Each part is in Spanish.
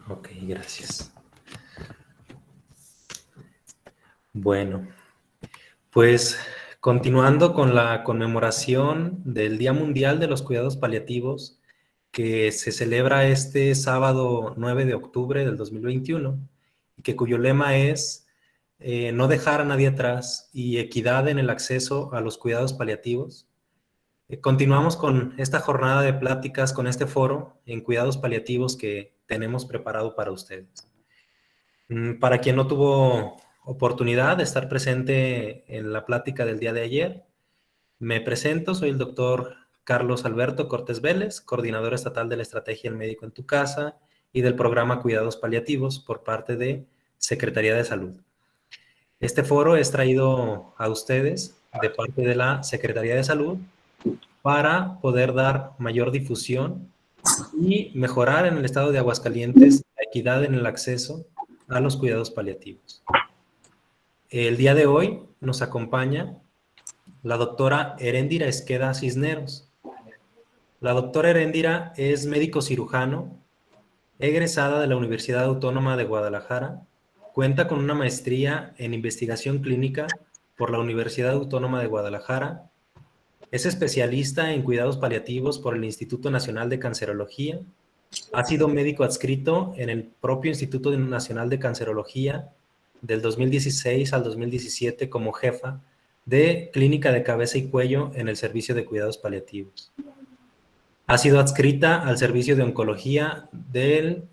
Ok, gracias. Bueno, pues continuando con la conmemoración del Día Mundial de los Cuidados Paliativos, que se celebra este sábado 9 de octubre del 2021, y cuyo lema es no dejar a nadie atrás y equidad en el acceso a los cuidados paliativos. Continuamos con esta jornada de pláticas, con este foro en cuidados paliativos que tenemos preparado para ustedes. Para quien no tuvo oportunidad de estar presente en la plática del día de ayer, me presento, soy el doctor Carlos Alberto Cortés Vélez, coordinador estatal de la Estrategia El Médico en tu Casa y del programa Cuidados Paliativos por parte de Secretaría de Salud. Este foro es traído a ustedes de parte de la Secretaría de Salud para poder dar mayor difusión y mejorar en el estado de Aguascalientes la equidad en el acceso a los cuidados paliativos. El día de hoy nos acompaña la doctora Heréndira Esqueda Cisneros. La doctora Heréndira es médico cirujano, egresada de la Universidad Autónoma de Guadalajara, cuenta con una maestría en investigación clínica por la Universidad Autónoma de Guadalajara, es especialista en cuidados paliativos por el Instituto Nacional de Cancerología, ha sido médico adscrito en el propio Instituto Nacional de Cancerología del 2016 al 2017 como jefa de Clínica de Cabeza y Cuello en el Servicio de Cuidados Paliativos. Ha sido adscrita al Servicio de Oncología del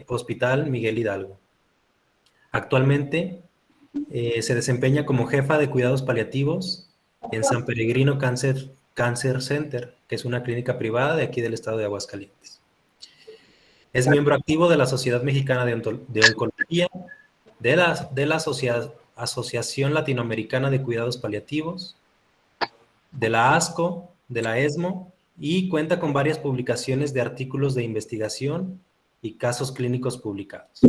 Hospital Miguel Hidalgo. Actualmente se desempeña como jefa de Cuidados Paliativos en San Peregrino Cancer Center, que es una clínica privada de aquí del estado de Aguascalientes. Es miembro activo de la Sociedad Mexicana de Oncología, de la Asociación Latinoamericana de Cuidados Paliativos, de la ASCO, de la ESMO, y cuenta con varias publicaciones de artículos de investigación y casos clínicos publicados.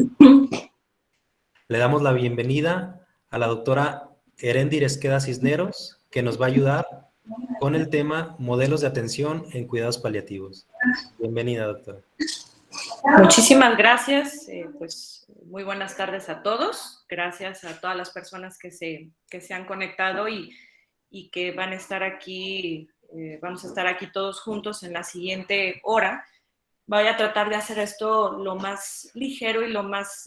Le damos la bienvenida a la doctora Heréndira Esqueda Cisneros, que nos va a ayudar con el tema modelos de atención en cuidados paliativos. Bienvenida, doctora. Muchísimas gracias, pues muy buenas tardes a todos, gracias a todas las personas que se han conectado y que van a estar aquí, vamos a estar aquí todos juntos en la siguiente hora. Voy a tratar de hacer esto lo más ligero y lo más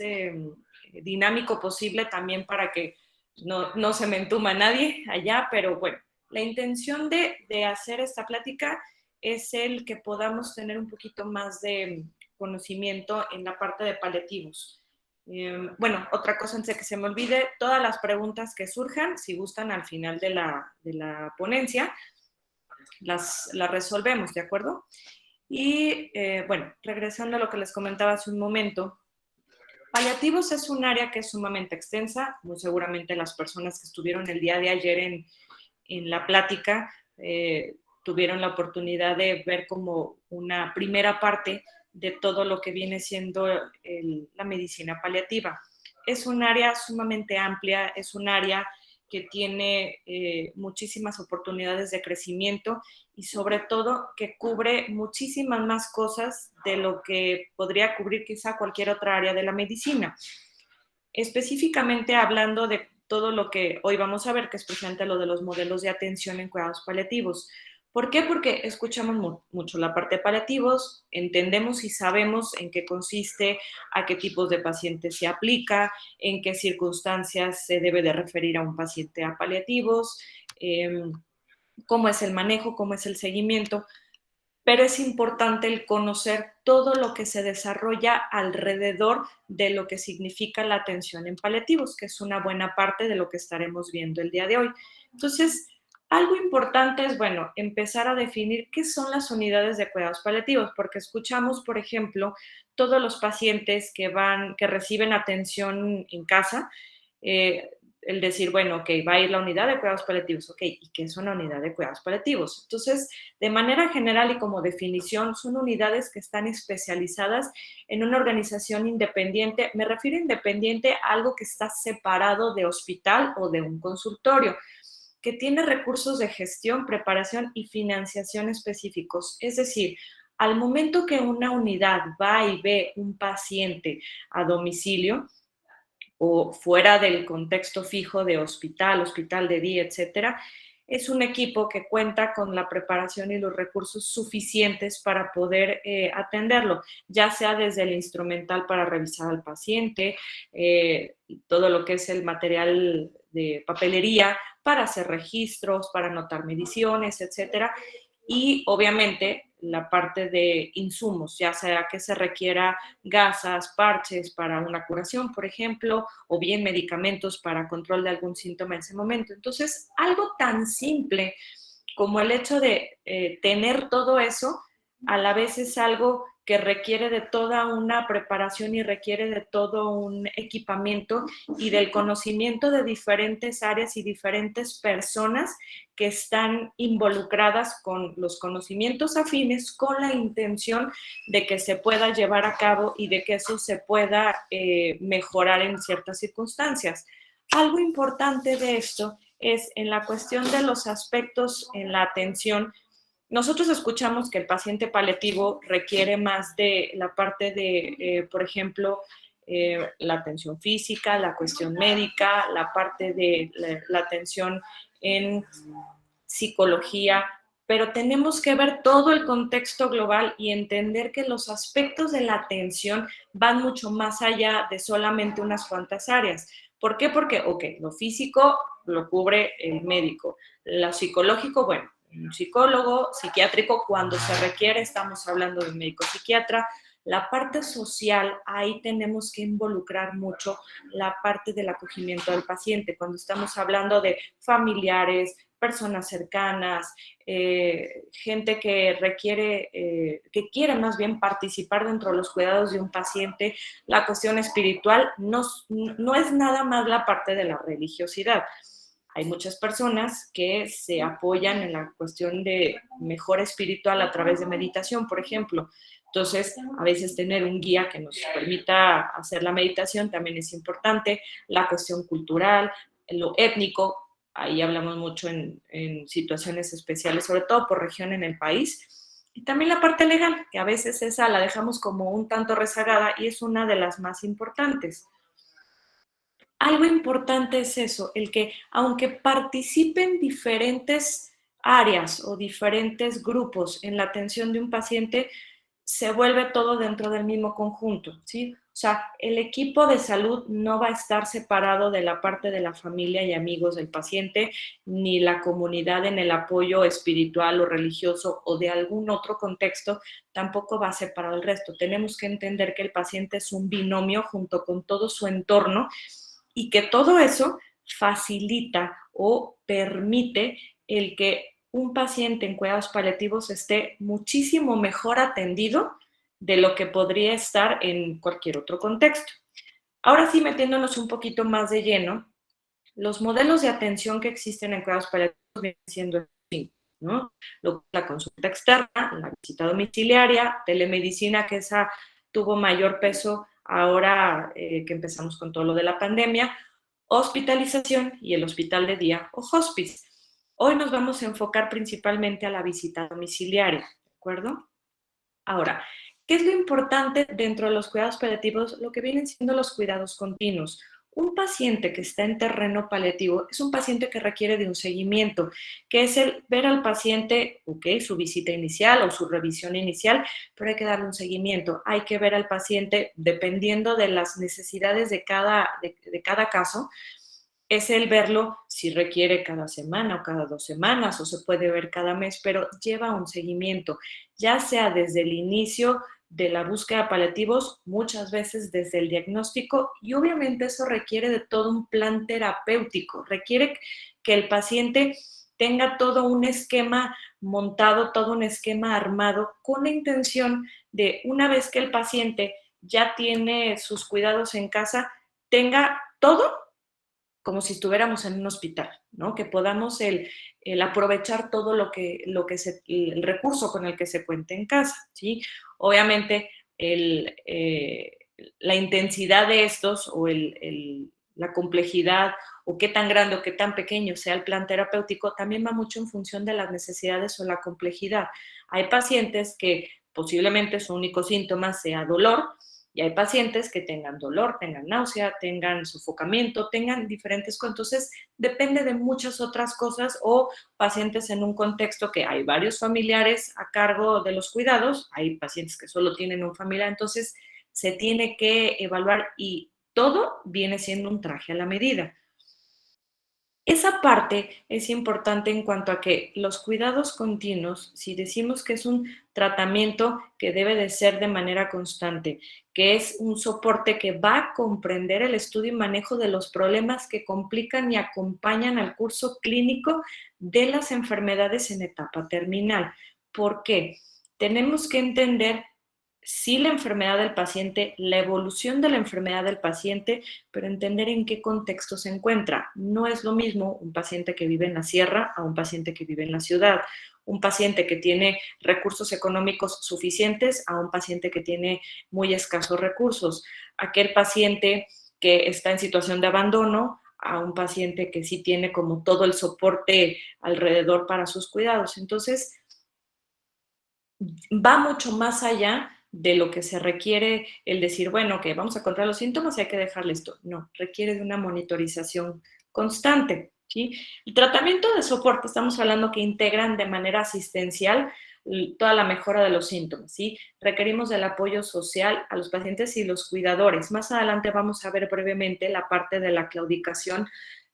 dinámico posible también para que no se me entuma nadie allá, pero bueno, la intención de hacer esta plática es el que podamos tener un poquito más de conocimiento en la parte de paliativos. Bueno, otra cosa antes de que se me olvide, todas las preguntas que surjan, si gustan al final de la ponencia, las resolvemos, ¿de acuerdo? Y bueno, regresando a lo que les comentaba hace un momento, paliativos es un área que es sumamente extensa, muy seguramente las personas que estuvieron el día de ayer en la plática tuvieron la oportunidad de ver como una primera parte de todo lo que viene siendo la medicina paliativa. Es un área sumamente amplia, es un área que tiene muchísimas oportunidades de crecimiento y sobre todo que cubre muchísimas más cosas de lo que podría cubrir quizá cualquier otra área de la medicina. Específicamente hablando de todo lo que hoy vamos a ver, que es precisamente lo de los modelos de atención en cuidados paliativos. ¿Por qué? Porque escuchamos mucho la parte de paliativos, entendemos y sabemos en qué consiste, a qué tipos de pacientes se aplica, en qué circunstancias se debe de referir a un paciente a paliativos, cómo es el manejo, cómo es el seguimiento, pero es importante el conocer todo lo que se desarrolla alrededor de lo que significa la atención en paliativos, que es una buena parte de lo que estaremos viendo el día de hoy. Entonces, algo importante es, bueno, empezar a definir qué son las unidades de cuidados paliativos, porque escuchamos, por ejemplo, todos los pacientes que reciben atención en casa, el decir, bueno, ok, va a ir la unidad de cuidados paliativos, ok, ¿y qué es una unidad de cuidados paliativos? Entonces, de manera general y como definición, son unidades que están especializadas en una organización independiente. Me refiero a independiente a algo que está separado de hospital o de un consultorio, que tiene recursos de gestión, preparación y financiación específicos. Es decir, Al momento que una unidad va y ve un paciente a domicilio o fuera del contexto fijo de hospital, hospital de día, etcétera, es un equipo que cuenta con la preparación y los recursos suficientes para poder atenderlo, ya sea desde el instrumental para revisar al paciente, todo lo que es el material de papelería para hacer registros, para anotar mediciones, etcétera, y obviamente la parte de insumos, ya sea que se requiera gasas, parches para una curación, por ejemplo, o bien medicamentos para control de algún síntoma en ese momento. Entonces, algo tan simple como el hecho de tener todo eso, a la vez es algo que requiere de toda una preparación y requiere de todo un equipamiento y del conocimiento de diferentes áreas y diferentes personas que están involucradas con los conocimientos afines, con la intención de que se pueda llevar a cabo y de que eso se pueda mejorar en ciertas circunstancias. Algo importante de esto es en la cuestión de los aspectos en la atención. Nosotros escuchamos que el paciente paliativo requiere más de la parte de, por ejemplo, la atención física, la cuestión médica, la parte de la atención en psicología, pero tenemos que ver todo el contexto global y entender que los aspectos de la atención van mucho más allá de solamente unas cuantas áreas. ¿Por qué? Porque, ok, lo físico lo cubre el médico, lo psicológico, bueno, un psicólogo, psiquiátrico, cuando se requiere, estamos hablando de un médico psiquiatra. La parte social, ahí tenemos que involucrar mucho la parte del acogimiento del paciente, cuando estamos hablando de familiares, personas cercanas, gente que requiere, que quiere más bien participar dentro de los cuidados de un paciente. La cuestión espiritual no es nada más la parte de la religiosidad. Hay muchas personas que se apoyan en la cuestión de mejora espiritual a través de meditación, por ejemplo. Entonces, a veces tener un guía que nos permita hacer la meditación también es importante. La cuestión cultural, lo étnico, ahí hablamos mucho en situaciones especiales, sobre todo por región en el país. Y también la parte legal, que a veces esa la dejamos como un tanto rezagada y es una de las más importantes. Algo importante es eso, el que aunque participen diferentes áreas o diferentes grupos en la atención de un paciente, se vuelve todo dentro del mismo conjunto, ¿sí? O sea, el equipo de salud no va a estar separado de la parte de la familia y amigos del paciente, ni la comunidad en el apoyo espiritual o religioso o de algún otro contexto, tampoco va separado del resto. Tenemos que entender que el paciente es un binomio junto con todo su entorno y que todo eso facilita o permite el que un paciente en cuidados paliativos esté muchísimo mejor atendido de lo que podría estar en cualquier otro contexto. Ahora sí, metiéndonos un poquito más de lleno, los modelos de atención que existen en cuidados paliativos vienen siendo así, ¿no? La consulta externa, la visita domiciliaria, telemedicina, que esa tuvo mayor peso ahora que empezamos con todo lo de la pandemia, hospitalización y el hospital de día o hospice. Hoy nos vamos a enfocar principalmente a la visita domiciliaria, ¿de acuerdo? Ahora, ¿qué es lo importante dentro de los cuidados paliativos? Lo que vienen siendo los cuidados continuos. Un paciente que está en terreno paliativo es un paciente que requiere de un seguimiento, que es el ver al paciente, ok, su visita inicial o su revisión inicial, pero hay que darle un seguimiento. Hay que ver al paciente dependiendo de las necesidades de cada caso. Es el verlo si requiere cada semana o cada 2 semanas o se puede ver cada mes, pero lleva un seguimiento, ya sea desde el inicio de la búsqueda de paliativos, muchas veces desde el diagnóstico, y obviamente eso requiere de todo un plan terapéutico, requiere que el paciente tenga todo un esquema montado, todo un esquema armado con la intención de, una vez que el paciente ya tiene sus cuidados en casa, tenga todo como si estuviéramos en un hospital, ¿no? Que podamos el aprovechar todo el recurso con el que se cuente en casa, ¿sí? Obviamente, la intensidad de estos o la complejidad o qué tan grande o qué tan pequeño sea el plan terapéutico también va mucho en función de las necesidades o la complejidad. Hay pacientes que posiblemente su único síntoma sea dolor, y hay pacientes que tengan dolor, tengan náusea, tengan sofocamiento, tengan diferentes cosas. Entonces, depende de muchas otras cosas, o pacientes en un contexto que hay varios familiares a cargo de los cuidados, hay pacientes que solo tienen un familiar, entonces se tiene que evaluar y todo viene siendo un traje a la medida. Esa parte es importante en cuanto a que los cuidados continuos, si decimos que es un tratamiento que debe de ser de manera constante, que es un soporte que va a comprender el estudio y manejo de los problemas que complican y acompañan al curso clínico de las enfermedades en etapa terminal. ¿Por qué? Tenemos que entender sí la enfermedad del paciente, la evolución de la enfermedad del paciente, pero entender en qué contexto se encuentra. No es lo mismo un paciente que vive en la sierra a un paciente que vive en la ciudad, un paciente que tiene recursos económicos suficientes a un paciente que tiene muy escasos recursos, aquel paciente que está en situación de abandono a un paciente que sí tiene como todo el soporte alrededor para sus cuidados. Entonces, va mucho más allá de lo que se requiere el decir, bueno, que vamos a controlar los síntomas y hay que dejarle esto. No, requiere de una monitorización constante, ¿sí? El tratamiento de soporte, estamos hablando que integran de manera asistencial toda la mejora de los síntomas, ¿sí? Requerimos del apoyo social a los pacientes y los cuidadores. Más adelante vamos a ver brevemente la parte de la claudicación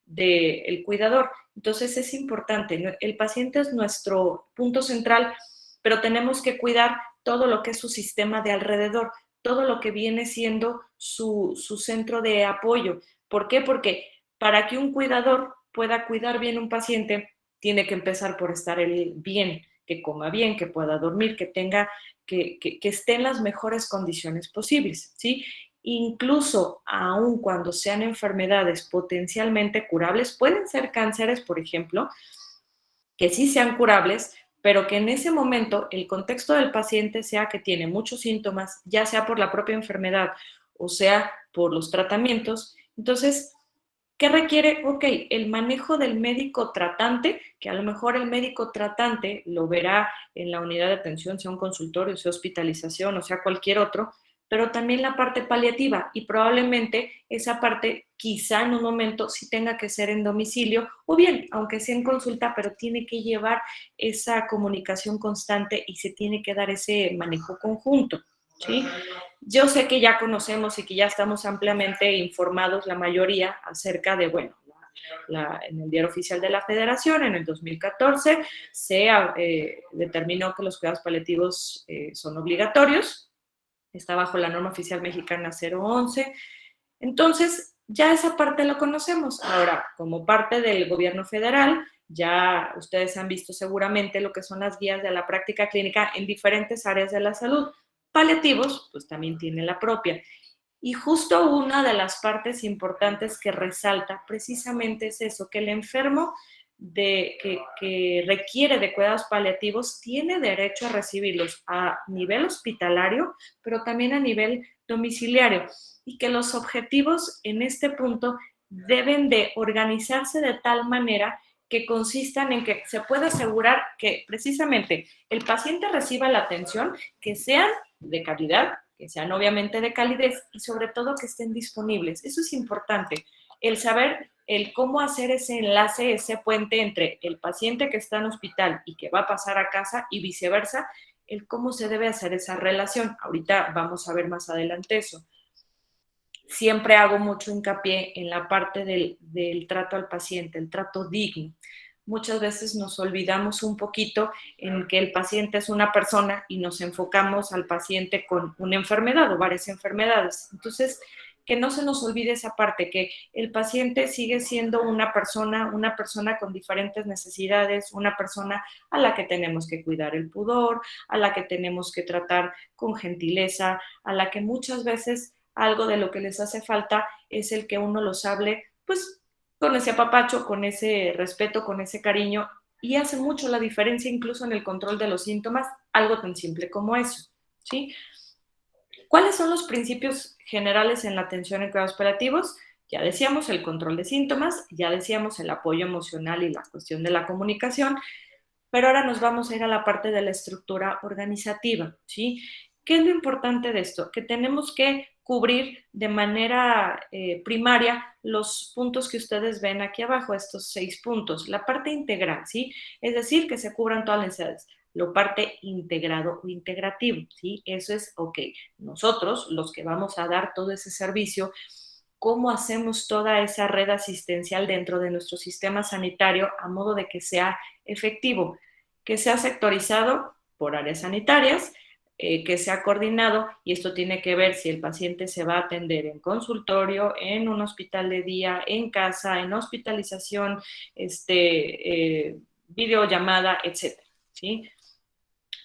del cuidador. Entonces es importante, ¿no? El paciente es nuestro punto central, pero tenemos que cuidar todo lo que es su sistema de alrededor, todo lo que viene siendo su centro de apoyo. ¿Por qué? Porque para que un cuidador pueda cuidar bien a un paciente, tiene que empezar por estar él bien, que coma bien, que pueda dormir, que tenga, que esté en las mejores condiciones posibles, ¿sí? Incluso aun cuando sean enfermedades potencialmente curables, pueden ser cánceres, por ejemplo, que sí sean curables, pero que en ese momento el contexto del paciente sea que tiene muchos síntomas, ya sea por la propia enfermedad o sea por los tratamientos. Entonces, ¿qué requiere? Ok, el manejo del médico tratante, que a lo mejor el médico tratante lo verá en la unidad de atención, sea un consultorio, sea hospitalización o sea cualquier otro, pero también la parte paliativa, y probablemente esa parte quizá en un momento sí tenga que ser en domicilio, o bien, aunque sea en consulta, pero tiene que llevar esa comunicación constante y se tiene que dar ese manejo conjunto, ¿sí? Yo sé que ya conocemos y que ya estamos ampliamente informados la mayoría acerca de, bueno, en el Diario Oficial de la Federación, en el 2014, se determinó que los cuidados paliativos son obligatorios, está bajo la norma oficial mexicana 011. Entonces, ya esa parte la conocemos. Ahora, como parte del gobierno federal, ya ustedes han visto seguramente lo que son las guías de la práctica clínica en diferentes áreas de la salud. Paliativos, pues también tiene la propia. Y justo una de las partes importantes que resalta precisamente es eso, que el enfermo que requiere de cuidados paliativos tiene derecho a recibirlos a nivel hospitalario, pero también a nivel domiciliario, y que los objetivos en este punto deben de organizarse de tal manera que consistan en que se pueda asegurar que precisamente el paciente reciba la atención, que sean de calidad, que sean obviamente de calidez y sobre todo que estén disponibles. Eso es importante, el saber el cómo hacer ese enlace, ese puente entre el paciente que está en hospital y que va a pasar a casa y viceversa, el cómo se debe hacer esa relación. Ahorita vamos a ver más adelante eso. Siempre hago mucho hincapié en la parte del trato al paciente, el trato digno. Muchas veces nos olvidamos un poquito en que el paciente es una persona y nos enfocamos al paciente con una enfermedad o varias enfermedades. Entonces, que no se nos olvide esa parte, que el paciente sigue siendo una persona con diferentes necesidades, una persona a la que tenemos que cuidar el pudor, a la que tenemos que tratar con gentileza, a la que muchas veces algo de lo que les hace falta es el que uno los hable, pues, con ese apapacho, con ese respeto, con ese cariño, y hace mucho la diferencia incluso en el control de los síntomas, algo tan simple como eso, ¿sí? ¿Cuáles son los principios generales en la atención en cuidados paliativos? Ya decíamos el control de síntomas, ya decíamos el apoyo emocional y la cuestión de la comunicación, Pero ahora nos vamos a ir a la parte de la estructura organizativa, ¿sí? ¿Qué es lo importante de esto? Que tenemos que cubrir de manera primaria los puntos que ustedes ven aquí abajo, estos 6 puntos. La parte integral, ¿sí? Es decir, que se cubran todas las necesidades. Lo parte integrado o integrativo, ¿sí? Eso es, ok, nosotros, los que vamos a dar todo ese servicio, ¿cómo hacemos toda esa red asistencial dentro de nuestro sistema sanitario a modo de que sea efectivo, que sea sectorizado por áreas sanitarias, que sea coordinado, y esto tiene que ver si el paciente se va a atender en consultorio, en un hospital de día, en casa, en hospitalización, videollamada, etcétera, ¿sí?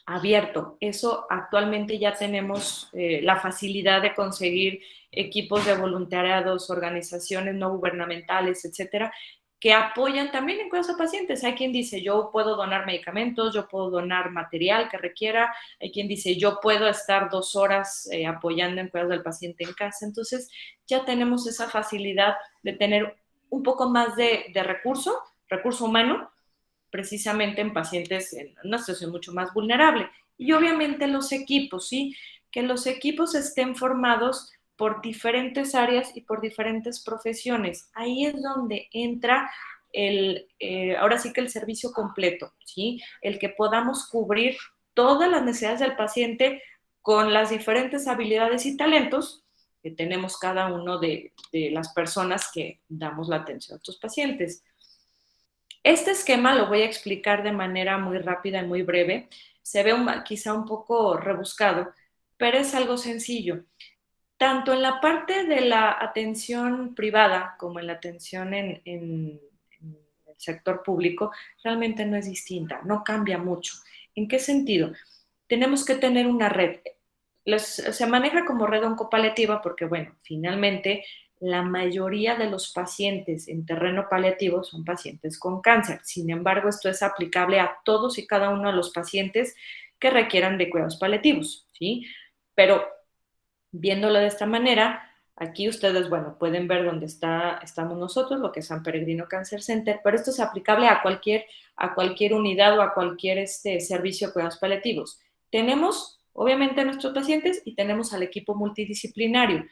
Abierto. Eso actualmente ya tenemos la facilidad de conseguir equipos de voluntariados, organizaciones no gubernamentales, etcétera, que apoyan también en cuidados a pacientes. Hay quien dice, yo puedo donar medicamentos, yo puedo donar material que requiera. Hay quien dice, yo puedo estar 2 horas apoyando en cuidados del paciente en casa. Entonces, ya tenemos esa facilidad de tener un poco más de recurso humano, precisamente en pacientes en una situación mucho más vulnerable. Y obviamente los equipos, ¿sí? Que los equipos estén formados por diferentes áreas y por diferentes profesiones. Ahí es donde entra ahora sí que el servicio completo, ¿sí? El que podamos cubrir todas las necesidades del paciente con las diferentes habilidades y talentos que tenemos cada uno de las personas que damos la atención a estos pacientes. Este esquema lo voy a explicar de manera muy rápida y muy breve. Se ve quizá un poco rebuscado, pero es algo sencillo. Tanto en la parte de la atención privada como en la atención en el sector público, realmente no es distinta, no cambia mucho. ¿En qué sentido? Tenemos que tener una red. Se maneja como red oncopaliativa porque, bueno, finalmente la mayoría de los pacientes en terreno paliativo son pacientes con cáncer. Sin embargo, esto es aplicable a todos y cada uno de los pacientes que requieran de cuidados paliativos, ¿sí? Pero viéndolo de esta manera, aquí ustedes, bueno, pueden ver dónde estamos nosotros, lo que es San Peregrino Cancer Center, pero esto es aplicable a cualquier unidad o a cualquier servicio de cuidados paliativos. Tenemos, obviamente, a nuestros pacientes y tenemos al equipo multidisciplinario.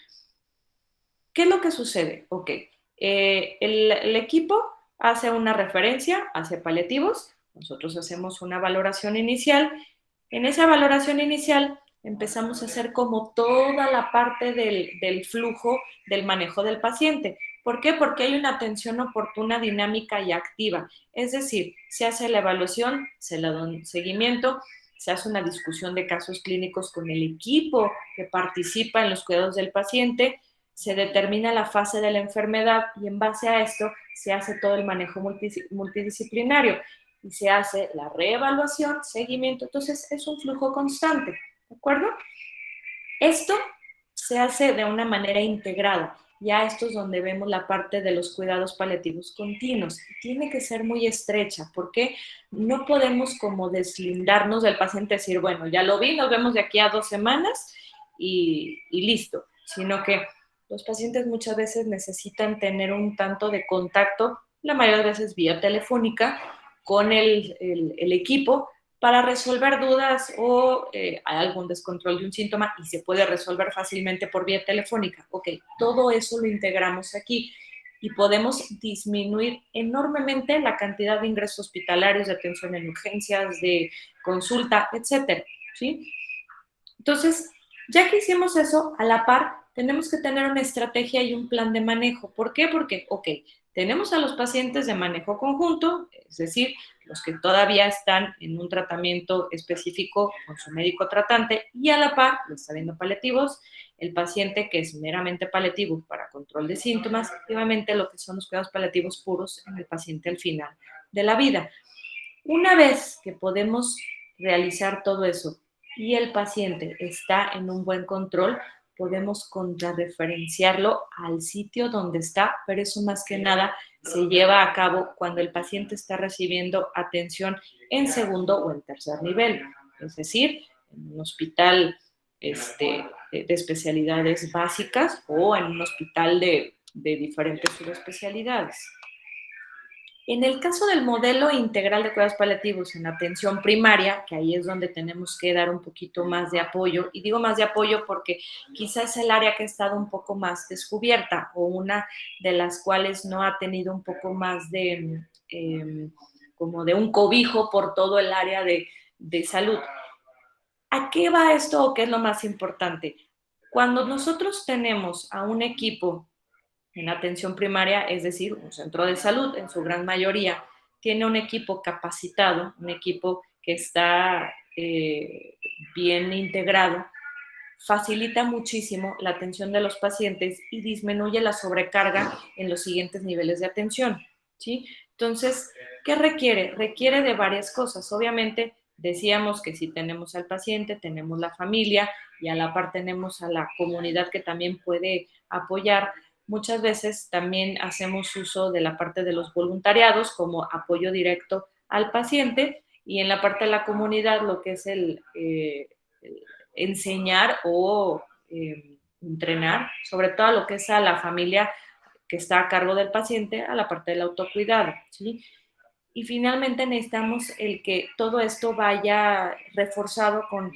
¿Qué es lo que sucede? Ok, el equipo hace una referencia hacia paliativos, nosotros hacemos una valoración inicial. En esa valoración inicial empezamos a hacer como toda la parte del flujo del manejo del paciente. ¿Por qué? Porque hay una atención oportuna, dinámica y activa. Es decir, se hace la evaluación, se le da un seguimiento, se hace una discusión de casos clínicos con el equipo que participa en los cuidados del paciente, se determina la fase de la enfermedad y en base a esto se hace todo el manejo multidisciplinario y se hace la reevaluación, seguimiento. Entonces es un flujo constante, ¿de acuerdo? Esto se hace de una manera integrada. Ya esto es donde vemos la parte de los cuidados paliativos continuos. Tiene que ser muy estrecha porque no podemos como deslindarnos del paciente y decir, bueno, ya lo vi, nos vemos de aquí a 2 semanas y listo, sino que los pacientes muchas veces necesitan tener un tanto de contacto, la mayoría de veces vía telefónica, con el equipo para resolver dudas o hay algún descontrol de un síntoma y se puede resolver fácilmente por vía telefónica. Ok, todo eso lo integramos aquí y podemos disminuir enormemente la cantidad de ingresos hospitalarios, de atención en urgencias, de consulta, etcétera, ¿sí? Entonces, ya que hicimos eso, a la par, tenemos que tener una estrategia y un plan de manejo. ¿Por qué? Porque, ok, tenemos a los pacientes de manejo conjunto, es decir, los que todavía están en un tratamiento específico con su médico tratante, y a la par, lo está viendo paliativos, el paciente que es meramente paliativo para control de síntomas, y obviamente lo que son los cuidados paliativos puros en el paciente al final de la vida. Una vez que podemos realizar todo eso y el paciente está en un buen control, podemos contrarreferenciarlo al sitio donde está, pero eso más que nada se lleva a cabo cuando el paciente está recibiendo atención en segundo o en tercer nivel, es decir, en un hospital de especialidades básicas o en un hospital de diferentes subespecialidades. En el caso del modelo integral de cuidados paliativos en atención primaria, que ahí es donde tenemos que dar un poquito más de apoyo, y digo más de apoyo porque quizás es el área que ha estado un poco más descubierta o una de las cuales no ha tenido un poco más de, como de un cobijo por todo el área de salud. ¿A qué va esto o qué es lo más importante? Cuando nosotros tenemos a un equipo en atención primaria, es decir, un centro de salud en su gran mayoría, tiene un equipo capacitado, un equipo que está bien integrado, facilita muchísimo la atención de los pacientes y disminuye la sobrecarga en los siguientes niveles de atención, ¿sí? Entonces, ¿qué requiere? Requiere de varias cosas. Obviamente, decíamos que si tenemos al paciente, tenemos la familia y a la par tenemos a la comunidad que también puede apoyar. Muchas veces también hacemos uso de la parte de los voluntariados como apoyo directo al paciente y en la parte de la comunidad lo que es el enseñar o entrenar, sobre todo a lo que es a la familia que está a cargo del paciente, a la parte del autocuidado, ¿sí? Y finalmente necesitamos el que todo esto vaya reforzado con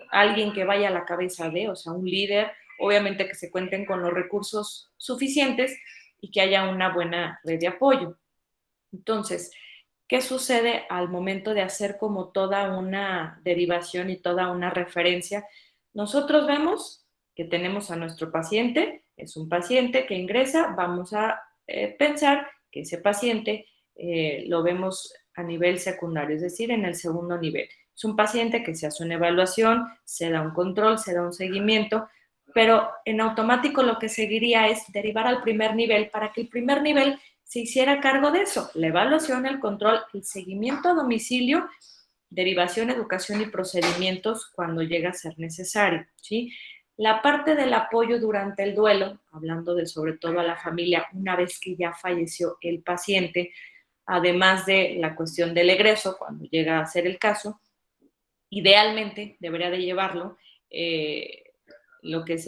alguien que vaya a la cabeza de, o sea, un líder, obviamente que se cuenten con los recursos suficientes y que haya una buena red de apoyo. Entonces, ¿qué sucede al momento de hacer como toda una derivación y toda una referencia? Nosotros vemos que tenemos a nuestro paciente, es un paciente que ingresa, vamos a pensar que ese paciente lo vemos a nivel secundario, es decir, en el segundo nivel. Es un paciente que se hace una evaluación, se da un control, se da un seguimiento, pero en automático lo que seguiría es derivar al primer nivel para que el primer nivel se hiciera cargo de eso, la evaluación, el control, el seguimiento a domicilio, derivación, educación y procedimientos cuando llega a ser necesario, ¿sí? La parte del apoyo durante el duelo, hablando de sobre todo a la familia una vez que ya falleció el paciente, además de la cuestión del egreso, cuando llega a ser el caso, idealmente debería de llevarlo lo que es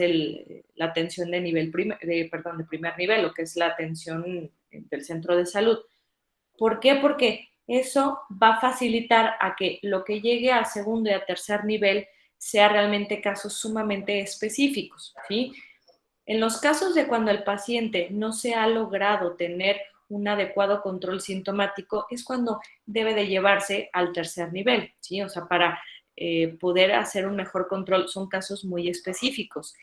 la atención de nivel de primer nivel, lo que es la atención del centro de salud. ¿Por qué? Porque eso va a facilitar a que lo que llegue a segundo y a tercer nivel sea realmente casos sumamente específicos, ¿sí? En los casos de cuando el paciente no se ha logrado tener un adecuado control sintomático, es cuando debe de llevarse al tercer nivel, ¿sí? O sea, para poder hacer un mejor control son casos muy específicos.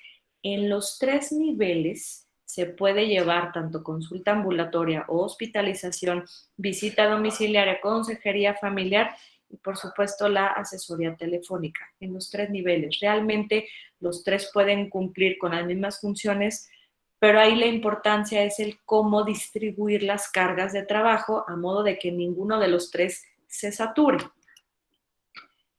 En los tres niveles se puede llevar tanto consulta ambulatoria o hospitalización, visita domiciliaria, consejería familiar y por supuesto la asesoría telefónica en los tres niveles. Realmente los tres pueden cumplir con las mismas funciones, pero ahí la importancia es el cómo distribuir las cargas de trabajo a modo de que ninguno de los tres se sature.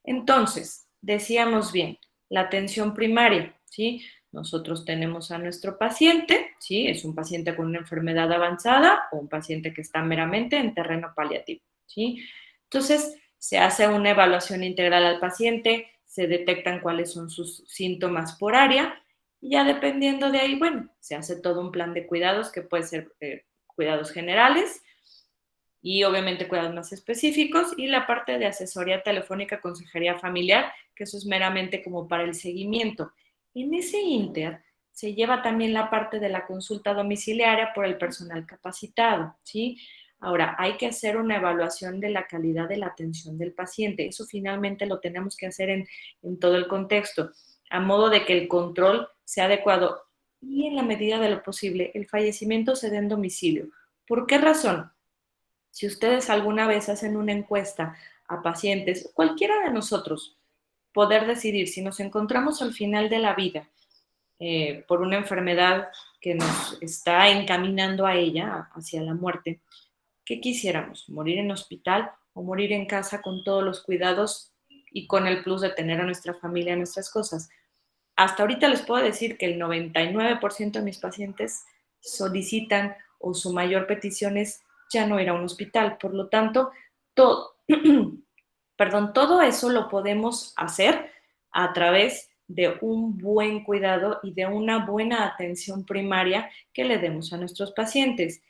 Entonces, decíamos bien, la atención primaria, ¿sí? Nosotros tenemos a nuestro paciente, ¿sí? Es un paciente con una enfermedad avanzada o un paciente que está meramente en terreno paliativo, ¿sí? Entonces, se hace una evaluación integral al paciente, se detectan cuáles son sus síntomas por área y ya dependiendo de ahí, bueno, se hace todo un plan de cuidados que puede ser cuidados generales, y obviamente cuidados más específicos y la parte de asesoría telefónica, consejería familiar, que eso es meramente como para el seguimiento. En ese inter se lleva también la parte de la consulta domiciliaria por el personal capacitado, ¿sí? Ahora, hay que hacer una evaluación de la calidad de la atención del paciente. Eso finalmente lo tenemos que hacer en todo el contexto, a modo de que el control sea adecuado y en la medida de lo posible el fallecimiento se dé en domicilio. ¿Por qué razón? Si ustedes alguna vez hacen una encuesta a pacientes, cualquiera de nosotros, poder decidir si nos encontramos al final de la vida por una enfermedad que nos está encaminando a ella, hacia la muerte, ¿qué quisiéramos? ¿Morir en hospital o morir en casa con todos los cuidados y con el plus de tener a nuestra familia, nuestras cosas? Hasta ahorita les puedo decir que el 99% de mis pacientes solicitan o su mayor petición es ya no ir a un hospital. Por lo tanto, todo, perdón, todo eso lo podemos hacer a través de un buen cuidado y de una buena atención primaria que le demos a nuestros pacientes.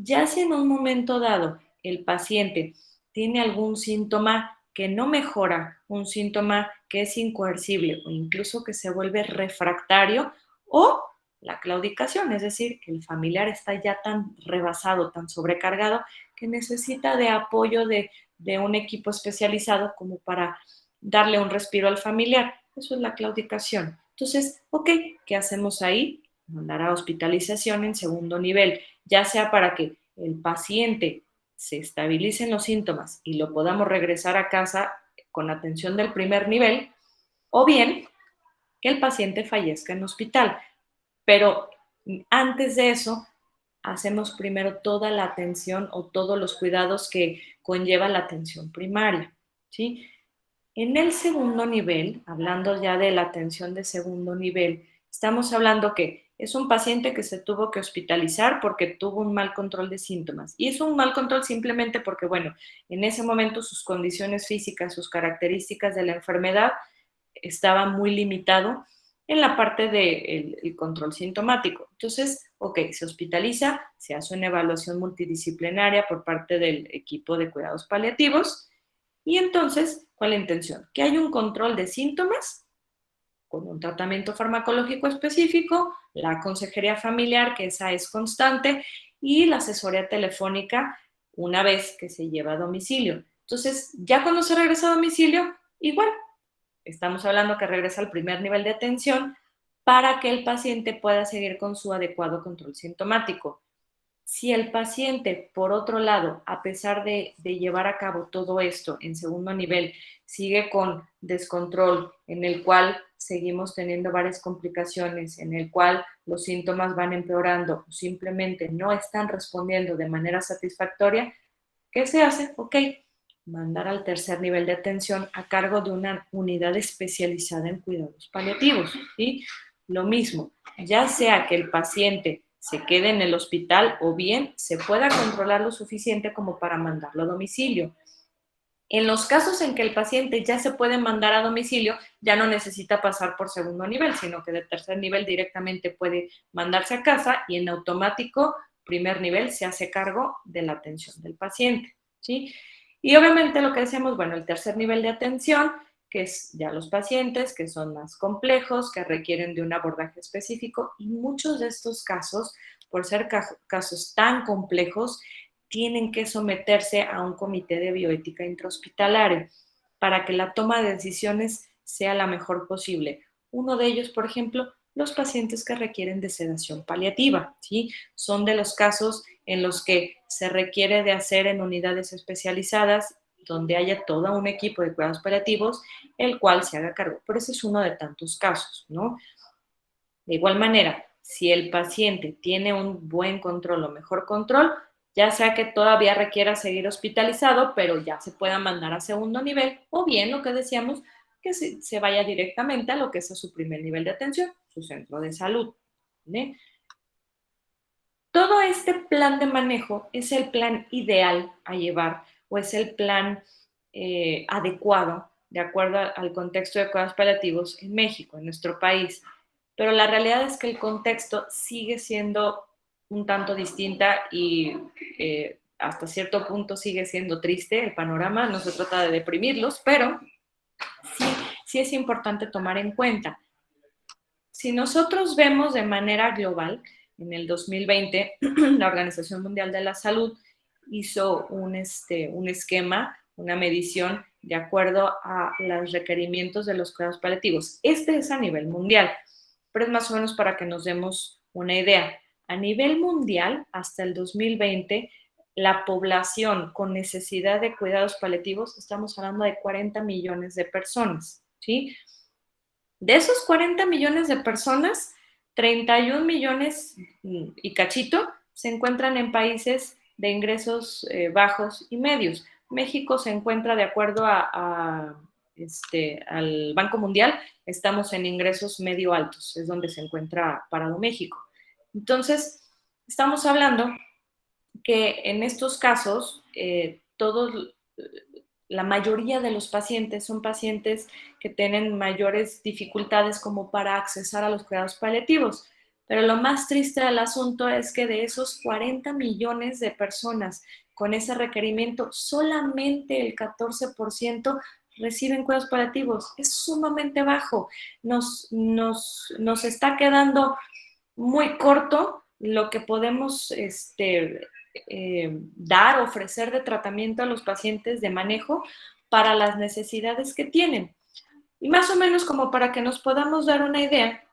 Ya si en un momento dado el paciente tiene algún síntoma que no mejora, un síntoma que es incoercible o incluso que se vuelve refractario, o la claudicación, es decir, que el familiar está ya tan rebasado, tan sobrecargado, que necesita de apoyo de un equipo especializado como para darle un respiro al familiar. Eso es la claudicación. Entonces, ok, ¿qué hacemos ahí? Mandar a hospitalización en segundo nivel, ya sea para que el paciente se estabilicen los síntomas y lo podamos regresar a casa con atención del primer nivel, o bien que el paciente fallezca en hospital. Pero antes de eso, hacemos primero toda la atención o todos los cuidados que conlleva la atención primaria, ¿sí? En el segundo nivel, hablando ya de la atención de segundo nivel, estamos hablando que es un paciente que se tuvo que hospitalizar porque tuvo un mal control de síntomas. Y es un mal control simplemente porque, bueno, en ese momento sus condiciones físicas, sus características de la enfermedad estaba muy limitado en la parte del control sintomático. Entonces, ok, se hospitaliza, se hace una evaluación multidisciplinaria por parte del equipo de cuidados paliativos y entonces, ¿cuál es la intención? Que haya un control de síntomas con un tratamiento farmacológico específico, la consejería familiar, que esa es constante, y la asesoría telefónica una vez que se lleva a domicilio. Entonces, ya cuando se regresa a domicilio, igual, estamos hablando que regresa al primer nivel de atención para que el paciente pueda seguir con su adecuado control sintomático. Si el paciente, por otro lado, a pesar de llevar a cabo todo esto en segundo nivel, sigue con descontrol, en el cual seguimos teniendo varias complicaciones, en el cual los síntomas van empeorando o simplemente no están respondiendo de manera satisfactoria, ¿qué se hace? Ok, mandar al tercer nivel de atención a cargo de una unidad especializada en cuidados paliativos, ¿sí? Lo mismo, ya sea que el paciente se quede en el hospital o bien se pueda controlar lo suficiente como para mandarlo a domicilio. En los casos en que el paciente ya se puede mandar a domicilio, ya no necesita pasar por segundo nivel, sino que de tercer nivel directamente puede mandarse a casa y en automático, primer nivel, se hace cargo de la atención del paciente, ¿sí? Y obviamente lo que decíamos, bueno, el tercer nivel de atención, que es ya los pacientes que son más complejos, que requieren de un abordaje específico y muchos de estos casos, por ser casos tan complejos, tienen que someterse a un comité de bioética intrahospitalario para que la toma de decisiones sea la mejor posible. Uno de ellos, por ejemplo, los pacientes que requieren de sedación paliativa, ¿sí? Son de los casos en los que se requiere de hacer en unidades especializadas donde haya todo un equipo de cuidados paliativos, el cual se haga cargo. Pero ese es uno de tantos casos, ¿no? De igual manera, si el paciente tiene un buen control o mejor control, ya sea que todavía requiera seguir hospitalizado, pero ya se pueda mandar a segundo nivel, o bien lo que decíamos, que se vaya directamente a lo que es a su primer nivel de atención, su centro de salud. ¿Vale? Todo este plan de manejo es el plan ideal a llevar o es el plan adecuado de acuerdo al contexto de cuidados paliativos en México, en nuestro país. Pero la realidad es que el contexto sigue siendo un tanto distinta y hasta cierto punto sigue siendo triste el panorama. No se trata de deprimirlos, pero sí, sí es importante tomar en cuenta. Si nosotros vemos de manera global, en el 2020, la Organización Mundial de la Salud hizo un esquema, una medición de acuerdo a los requerimientos de los cuidados paliativos. Este es a nivel mundial, pero es más o menos para que nos demos una idea. A nivel mundial, hasta el 2020, la población con necesidad de cuidados paliativos, estamos hablando de 40 millones de personas, ¿sí? De esos 40 millones de personas, 31 millones y cachito se encuentran en países de ingresos bajos y medios. México se encuentra, de acuerdo al Banco Mundial, estamos en ingresos medio altos, es donde se encuentra parado México. Entonces, estamos hablando que en estos casos, la mayoría de los pacientes son pacientes que tienen mayores dificultades como para accesar a los cuidados paliativos. Pero lo más triste del asunto es que de esos 40 millones de personas con ese requerimiento, solamente el 14% reciben cuidados paliativos. Es sumamente bajo. Nos está quedando muy corto lo que podemos dar, ofrecer de tratamiento a los pacientes de manejo para las necesidades que tienen. Y más o menos como para que nos podamos dar una idea,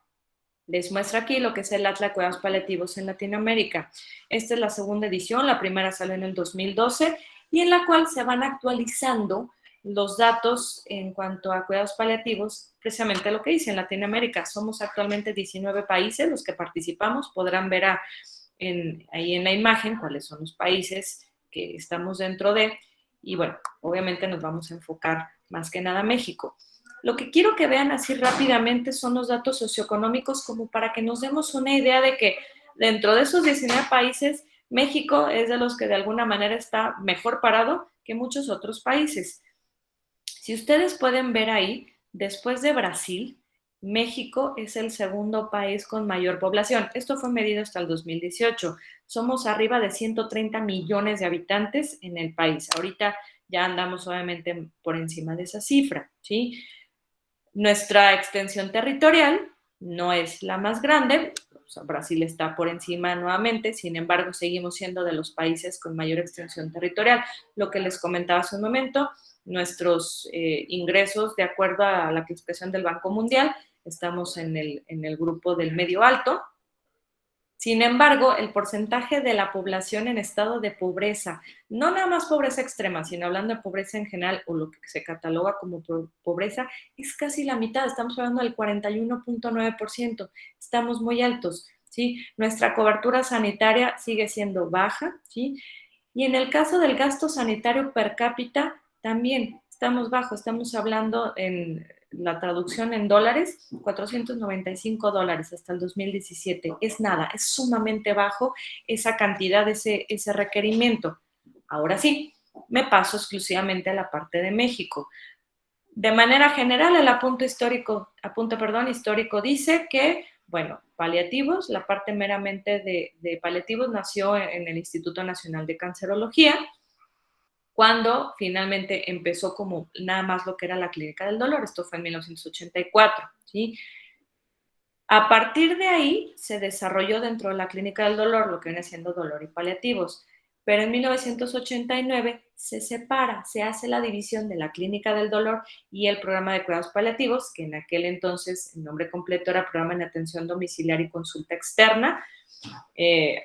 les muestro aquí lo que es el Atlas de Cuidados Paliativos en Latinoamérica. Esta es la segunda edición, la primera salió en el 2012 y en la cual se van actualizando los datos en cuanto a cuidados paliativos, precisamente lo que dice en Latinoamérica. Somos actualmente 19 países los que participamos. Podrán ver ahí en la imagen cuáles son los países que estamos dentro de. Y bueno, obviamente nos vamos a enfocar más que nada a México. Lo que quiero que vean así rápidamente son los datos socioeconómicos, como para que nos demos una idea de que dentro de esos 19 países, México es de los que de alguna manera está mejor parado que muchos otros países. Si ustedes pueden ver ahí, después de Brasil, México es el segundo país con mayor población. Esto fue medido hasta el 2018. Somos arriba de 130 millones de habitantes en el país. Ahorita ya andamos obviamente por encima de esa cifra, ¿sí? Nuestra extensión territorial no es la más grande, o sea, Brasil está por encima nuevamente, sin embargo, seguimos siendo de los países con mayor extensión territorial. Lo que les comentaba hace un momento, nuestros ingresos, de acuerdo a la clasificación del Banco Mundial, estamos en el grupo del medio alto. Sin embargo, el porcentaje de la población en estado de pobreza, no nada más pobreza extrema, sino hablando de pobreza en general o lo que se cataloga como pobreza, es casi la mitad. Estamos hablando del 41.9%. Estamos muy altos, ¿sí? Nuestra cobertura sanitaria sigue siendo baja, ¿sí? Y en el caso del gasto sanitario per cápita, también estamos bajos. Estamos hablando en la traducción en dólares, $495 hasta el 2017. Es nada, es sumamente bajo esa cantidad, ese requerimiento. Ahora sí, me paso exclusivamente a la parte de México. De manera general, el apunte histórico dice que, bueno, paliativos, la parte meramente de paliativos nació en el Instituto Nacional de Cancerología, cuando finalmente empezó como nada más lo que era la Clínica del Dolor. Esto fue en 1984, ¿sí? A partir de ahí se desarrolló dentro de la Clínica del Dolor lo que viene siendo dolor y paliativos, pero en 1989 se separa, se hace la división de la Clínica del Dolor y el Programa de Cuidados Paliativos, que en aquel entonces el nombre completo era Programa de Atención Domiciliaria y Consulta Externa,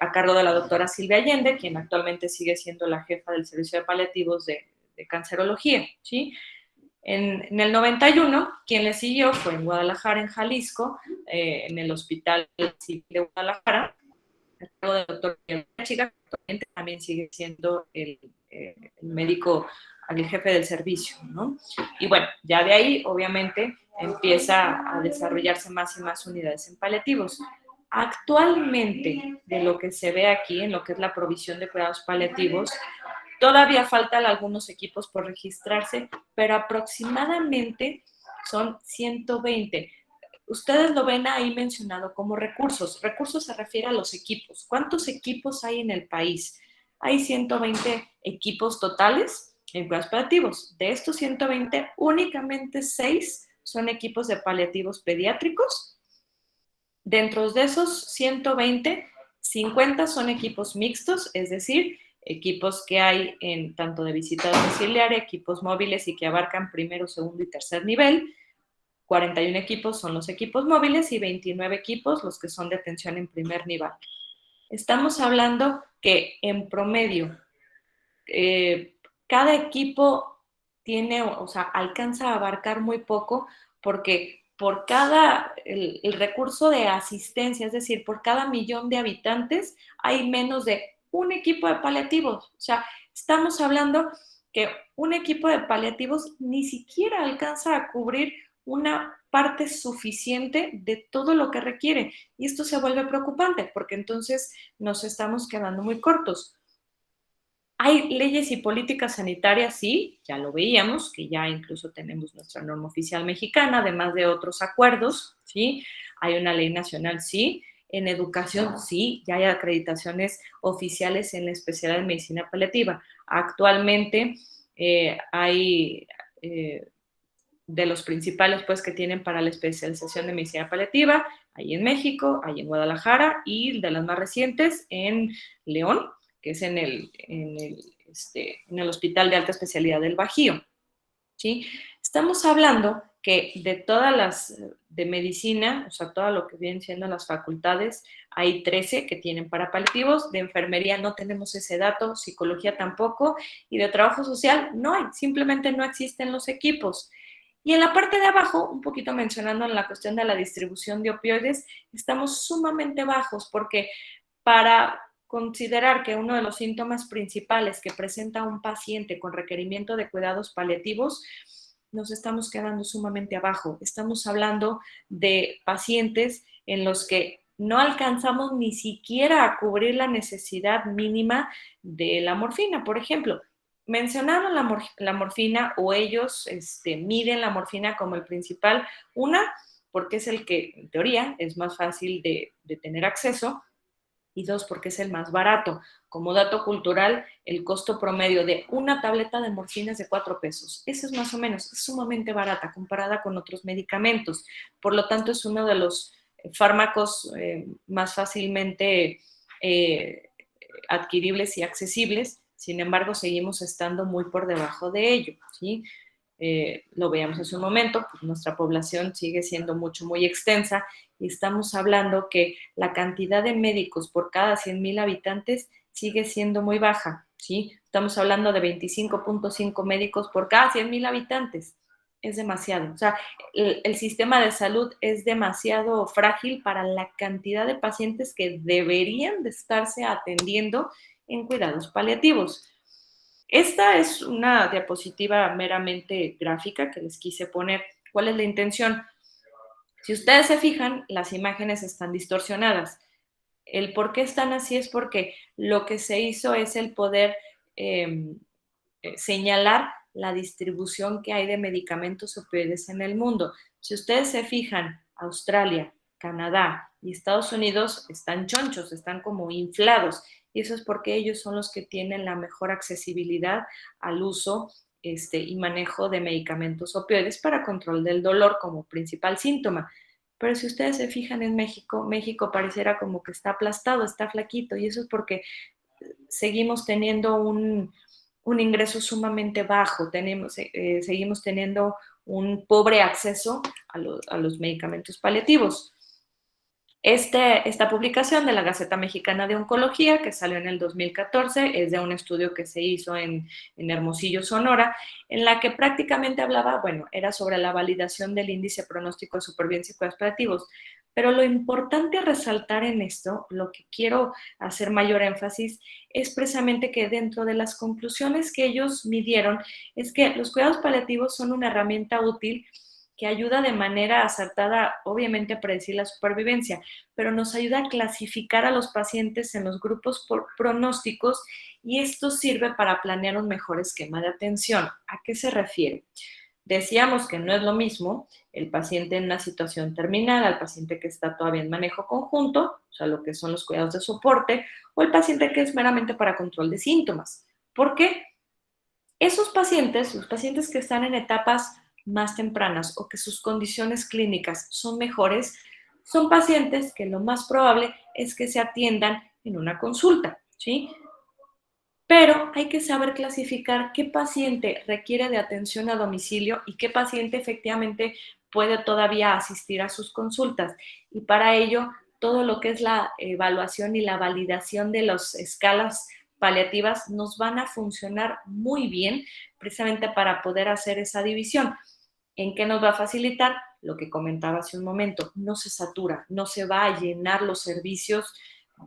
a cargo de la doctora Silvia Allende, quien actualmente sigue siendo la jefa del Servicio de Paliativos de Cancerología, ¿sí? En el 91, quien le siguió fue en Guadalajara, en Jalisco, en el Hospital Civil de Guadalajara, a cargo del doctor Chica, que actualmente también sigue siendo el médico, el jefe del servicio, ¿no? Y bueno, ya de ahí, obviamente, empieza a desarrollarse más y más unidades en paliativos. Actualmente, de lo que se ve aquí, en lo que es la provisión de cuidados paliativos, todavía faltan algunos equipos por registrarse, pero aproximadamente son 120. Ustedes lo ven ahí mencionado como recursos. Recursos se refiere a los equipos. ¿Cuántos equipos hay en el país? Hay 120 equipos totales en cuidados paliativos. De estos 120, únicamente 6 son equipos de paliativos pediátricos. Dentro de esos 120, 50 son equipos mixtos, es decir, equipos que hay en tanto de visita domiciliaria, equipos móviles y que abarcan primero, segundo y tercer nivel. 41 equipos son los equipos móviles y 29 equipos los que son de atención en primer nivel. Estamos hablando que en promedio cada equipo tiene, o sea, alcanza a abarcar muy poco, porque por cada, el recurso de asistencia, es decir, por cada millón de habitantes, hay menos de un equipo de paliativos. O sea, estamos hablando que un equipo de paliativos ni siquiera alcanza a cubrir una parte suficiente de todo lo que requiere. Y esto se vuelve preocupante, porque entonces nos estamos quedando muy cortos. Hay leyes y políticas sanitarias, sí, ya lo veíamos, que ya incluso tenemos nuestra norma oficial mexicana, además de otros acuerdos, sí. Hay una ley nacional, sí. En educación, sí, ya hay acreditaciones oficiales en la especialidad de medicina paliativa. Actualmente hay de los principales pues, que tienen para la especialización de medicina paliativa, hay en México, hay en Guadalajara y de las más recientes en León, que es en el Hospital de Alta Especialidad del Bajío. ¿Sí? Estamos hablando que de todas las de medicina, o sea, todo lo que vienen siendo las facultades, hay 13 que tienen para paliativos, de enfermería no tenemos ese dato, psicología tampoco, y de trabajo social no hay, simplemente no existen los equipos. Y en la parte de abajo, un poquito mencionando en la cuestión de la distribución de opioides, estamos sumamente bajos porque para considerar que uno de los síntomas principales que presenta un paciente con requerimiento de cuidados paliativos, nos estamos quedando sumamente abajo. Estamos hablando de pacientes en los que no alcanzamos ni siquiera a cubrir la necesidad mínima de la morfina, por ejemplo. Mencionaron la morfina o ellos miden la morfina como el principal, una, porque es el que en teoría es más fácil de tener acceso, y dos, porque es el más barato. Como dato cultural, el costo promedio de una tableta de morfina es de 4 pesos. Eso es más o menos, es sumamente barata comparada con otros medicamentos. Por lo tanto, es uno de los fármacos más fácilmente adquiribles y accesibles. Sin embargo, seguimos estando muy por debajo de ello, ¿sí? Lo veíamos hace un momento, pues nuestra población sigue siendo muy extensa y estamos hablando que la cantidad de médicos por cada 100,000 habitantes sigue siendo muy baja, ¿sí? Estamos hablando de 25.5 médicos por cada 100,000 habitantes. Es demasiado. O sea, el sistema de salud es demasiado frágil para la cantidad de pacientes que deberían de estarse atendiendo en cuidados paliativos. Esta es una diapositiva meramente gráfica que les quise poner. ¿Cuál es la intención? Si ustedes se fijan, las imágenes están distorsionadas. El por qué están así es porque lo que se hizo es el poder señalar la distribución que hay de medicamentos opioides en el mundo. Si ustedes se fijan, Australia, Canadá y Estados Unidos están chonchos, están como inflados, y eso es porque ellos son los que tienen la mejor accesibilidad al uso y manejo de medicamentos opioides para control del dolor como principal síntoma. Pero si ustedes se fijan en México, México pareciera como que está aplastado, está flaquito, y eso es porque seguimos teniendo un ingreso sumamente bajo, seguimos teniendo un pobre acceso a los medicamentos paliativos. Esta publicación de la Gaceta Mexicana de Oncología, que salió en el 2014, es de un estudio que se hizo en Hermosillo, Sonora, en la que prácticamente hablaba, bueno, era sobre la validación del índice pronóstico de supervivencia y cuidados paliativos. Pero lo importante a resaltar en esto, lo que quiero hacer mayor énfasis, es precisamente que dentro de las conclusiones que ellos midieron, es que los cuidados paliativos son una herramienta útil que ayuda de manera acertada, obviamente, a predecir la supervivencia, pero nos ayuda a clasificar a los pacientes en los grupos por pronósticos y esto sirve para planear un mejor esquema de atención. ¿A qué se refiere? Decíamos que no es lo mismo el paciente en una situación terminal al paciente que está todavía en manejo conjunto, o sea, lo que son los cuidados de soporte, o el paciente que es meramente para control de síntomas. ¿Por qué? Esos pacientes, los pacientes que están en etapas más tempranas o que sus condiciones clínicas son mejores, son pacientes que lo más probable es que se atiendan en una consulta, ¿sí? Pero hay que saber clasificar qué paciente requiere de atención a domicilio y qué paciente efectivamente puede todavía asistir a sus consultas. Y para ello, todo lo que es la evaluación y la validación de las escalas paliativas nos van a funcionar muy bien precisamente para poder hacer esa división. ¿En qué nos va a facilitar? Lo que comentaba hace un momento, no se satura, no se va a llenar los servicios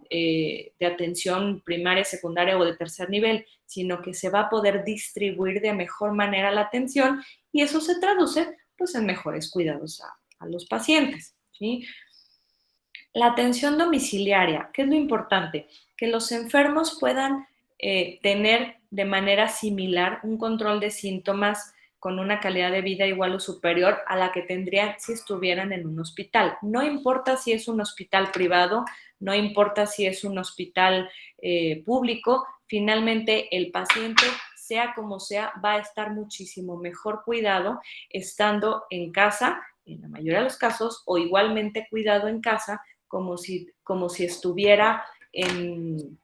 de atención primaria, secundaria o de tercer nivel, sino que se va a poder distribuir de mejor manera la atención y eso se traduce pues, en mejores cuidados a los pacientes, ¿sí? La atención domiciliaria, ¿qué es lo importante? Que los enfermos puedan tener de manera similar un control de síntomas con una calidad de vida igual o superior a la que tendrían si estuvieran en un hospital. No importa si es un hospital privado, no importa si es un hospital público, finalmente el paciente, sea como sea, va a estar muchísimo mejor cuidado estando en casa, en la mayoría de los casos, o igualmente cuidado en casa, como si estuviera en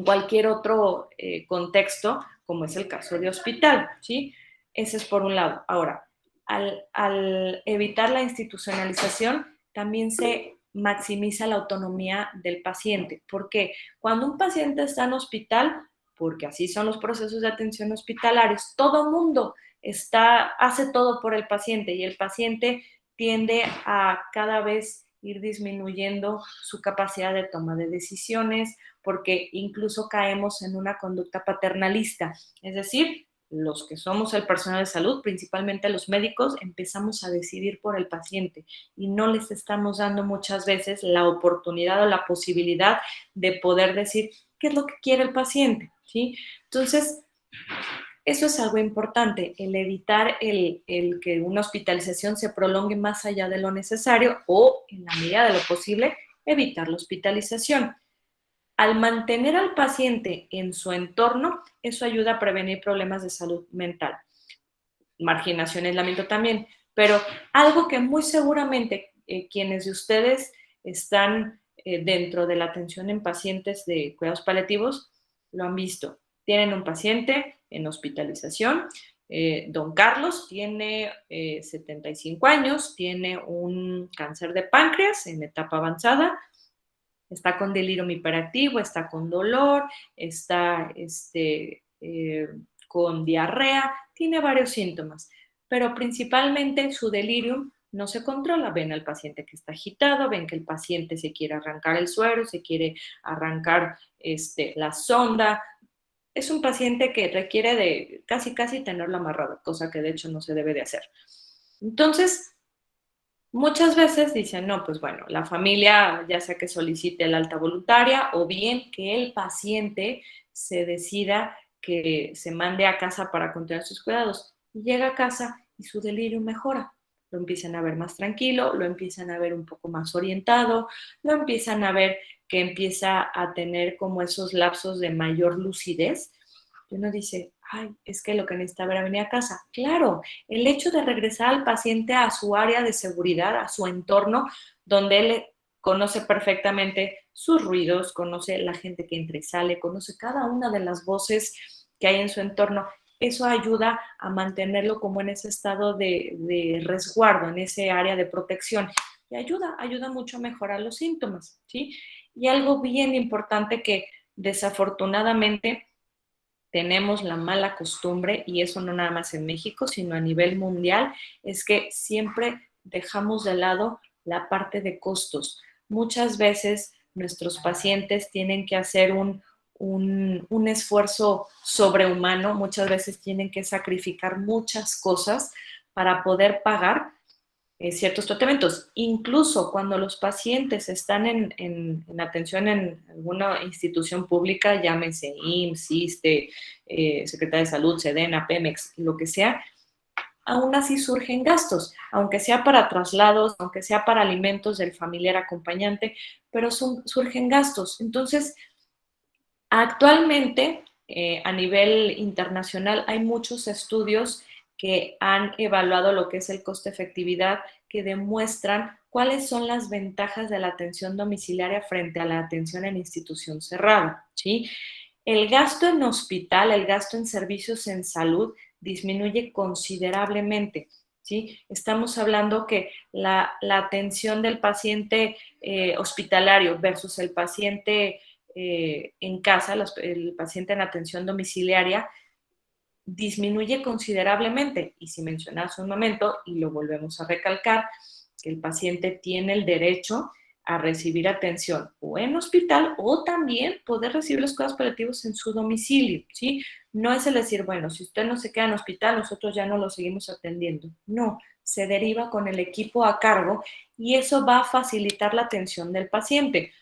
cualquier otro contexto, como es el caso de hospital, ¿sí? Ese es por un lado. Ahora, al evitar la institucionalización, también se maximiza la autonomía del paciente. ¿Por qué? Cuando un paciente está en hospital, porque así son los procesos de atención hospitalarios, todo mundo hace todo por el paciente y el paciente tiende a cada vez ir disminuyendo su capacidad de toma de decisiones, porque incluso caemos en una conducta paternalista, es decir, los que somos el personal de salud, principalmente los médicos, empezamos a decidir por el paciente y no les estamos dando muchas veces la oportunidad o la posibilidad de poder decir qué es lo que quiere el paciente, ¿sí? Entonces, eso es algo importante, el evitar el que una hospitalización se prolongue más allá de lo necesario o, en la medida de lo posible, evitar la hospitalización. Al mantener al paciente en su entorno, eso ayuda a prevenir problemas de salud mental, marginación y aislamiento también. Pero algo que muy seguramente quienes de ustedes están dentro de la atención en pacientes de cuidados paliativos lo han visto. Tienen un paciente en hospitalización. Don Carlos tiene 75 años, tiene un cáncer de páncreas en etapa avanzada, está con delirium hiperactivo, está con dolor, está con diarrea, tiene varios síntomas, pero principalmente su delirium no se controla. Ven al paciente que está agitado, ven que el paciente se quiere arrancar el suero, se quiere arrancar la sonda. Es un paciente que requiere de casi tenerlo amarrado, cosa que de hecho no se debe de hacer. Entonces, muchas veces dicen, no, pues bueno, la familia ya sea que solicite la alta voluntaria o bien que el paciente se decida que se mande a casa para continuar sus cuidados. Y llega a casa y su delirio mejora. Lo empiezan a ver más tranquilo, lo empiezan a ver un poco más orientado, lo empiezan a ver que empieza a tener como esos lapsos de mayor lucidez. Y uno dice, ay, es que lo que necesitaba era venir a casa. Claro, el hecho de regresar al paciente a su área de seguridad, a su entorno, donde él conoce perfectamente sus ruidos, conoce la gente que entra y sale, conoce cada una de las voces que hay en su entorno, eso ayuda a mantenerlo como en ese estado de resguardo, en ese área de protección. Y ayuda mucho a mejorar los síntomas, ¿sí? Y algo bien importante que desafortunadamente tenemos la mala costumbre, y eso no nada más en México, sino a nivel mundial, es que siempre dejamos de lado la parte de costos. Muchas veces nuestros pacientes tienen que hacer un esfuerzo sobrehumano, muchas veces tienen que sacrificar muchas cosas para poder pagar ciertos tratamientos. Incluso cuando los pacientes están en atención en alguna institución pública, llámese IMSS, ISSSTE, Secretaría de Salud, SEDENA, Pemex, lo que sea, aún así surgen gastos, aunque sea para traslados, aunque sea para alimentos del familiar acompañante, pero surgen gastos. Entonces, actualmente, a nivel internacional, hay muchos estudios que han evaluado lo que es el costo-efectividad, que demuestran cuáles son las ventajas de la atención domiciliaria frente a la atención en institución cerrada, ¿sí? El gasto en hospital, el gasto en servicios en salud disminuye considerablemente, ¿sí? Estamos hablando que la atención del paciente hospitalario versus el paciente en casa, el paciente en atención domiciliaria, disminuye considerablemente. Y si mencionas un momento, y lo volvemos a recalcar, que el paciente tiene el derecho a recibir atención o en hospital o también poder recibir los cuidados paliativos en su domicilio, ¿sí? No es el decir, bueno, si usted no se queda en hospital, nosotros ya no lo seguimos atendiendo. No, se deriva con el equipo a cargo y eso va a facilitar la atención del paciente.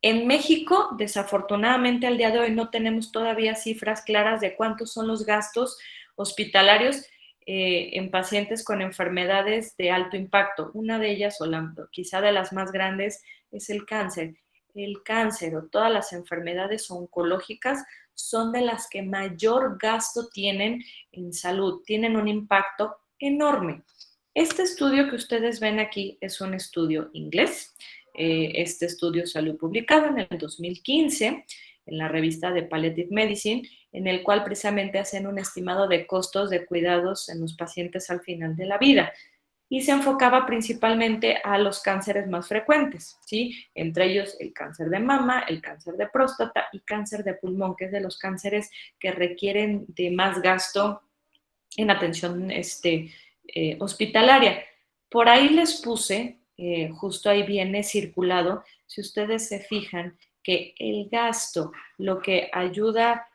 En México, desafortunadamente, al día de hoy no tenemos todavía cifras claras de cuántos son los gastos hospitalarios en pacientes con enfermedades de alto impacto. Una de ellas, o quizá de las más grandes, es el cáncer. El cáncer o todas las enfermedades oncológicas son de las que mayor gasto tienen en salud, tienen un impacto enorme. Este estudio que ustedes ven aquí es un estudio inglés. Este estudio salió publicado en el 2015 en la revista de Palliative Medicine, en el cual precisamente hacen un estimado de costos de cuidados en los pacientes al final de la vida. Y se enfocaba principalmente a los cánceres más frecuentes, ¿sí? Entre ellos el cáncer de mama, el cáncer de próstata y cáncer de pulmón, que es de los cánceres que requieren de más gasto en atención hospitalaria. Por ahí les puse, justo ahí viene circulado, si ustedes se fijan, que el gasto, lo que ayuda,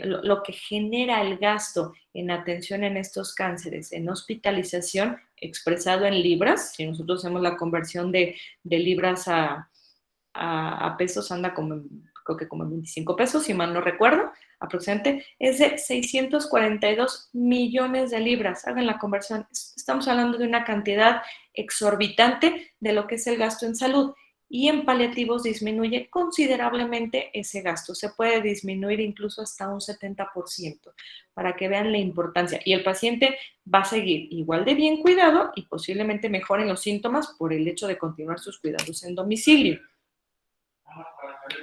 lo que genera el gasto en atención en estos cánceres, en hospitalización, expresado en libras, si nosotros hacemos la conversión de libras a pesos, anda como, creo que como 25 pesos, si mal no recuerdo, aproximadamente, es de 642 millones de libras. Hagan la conversión. Estamos hablando de una cantidad exorbitante de lo que es el gasto en salud. Y en paliativos disminuye considerablemente ese gasto. Se puede disminuir incluso hasta un 70%, para que vean la importancia. Y el paciente va a seguir igual de bien cuidado y posiblemente mejoren los síntomas por el hecho de continuar sus cuidados en domicilio.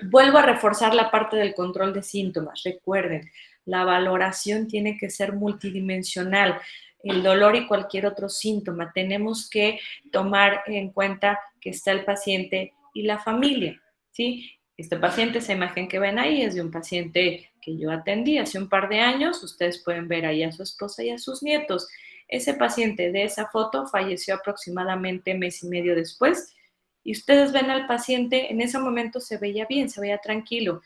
Vuelvo a reforzar la parte del control de síntomas. Recuerden, la valoración tiene que ser multidimensional. El dolor y cualquier otro síntoma, tenemos que tomar en cuenta que está el paciente y la familia, ¿sí? Este paciente, esa imagen que ven ahí es de un paciente que yo atendí hace un par de años. Ustedes pueden ver ahí a su esposa y a sus nietos. Ese paciente de esa foto falleció aproximadamente mes y medio después. Y ustedes ven al paciente, en ese momento se veía bien, se veía tranquilo.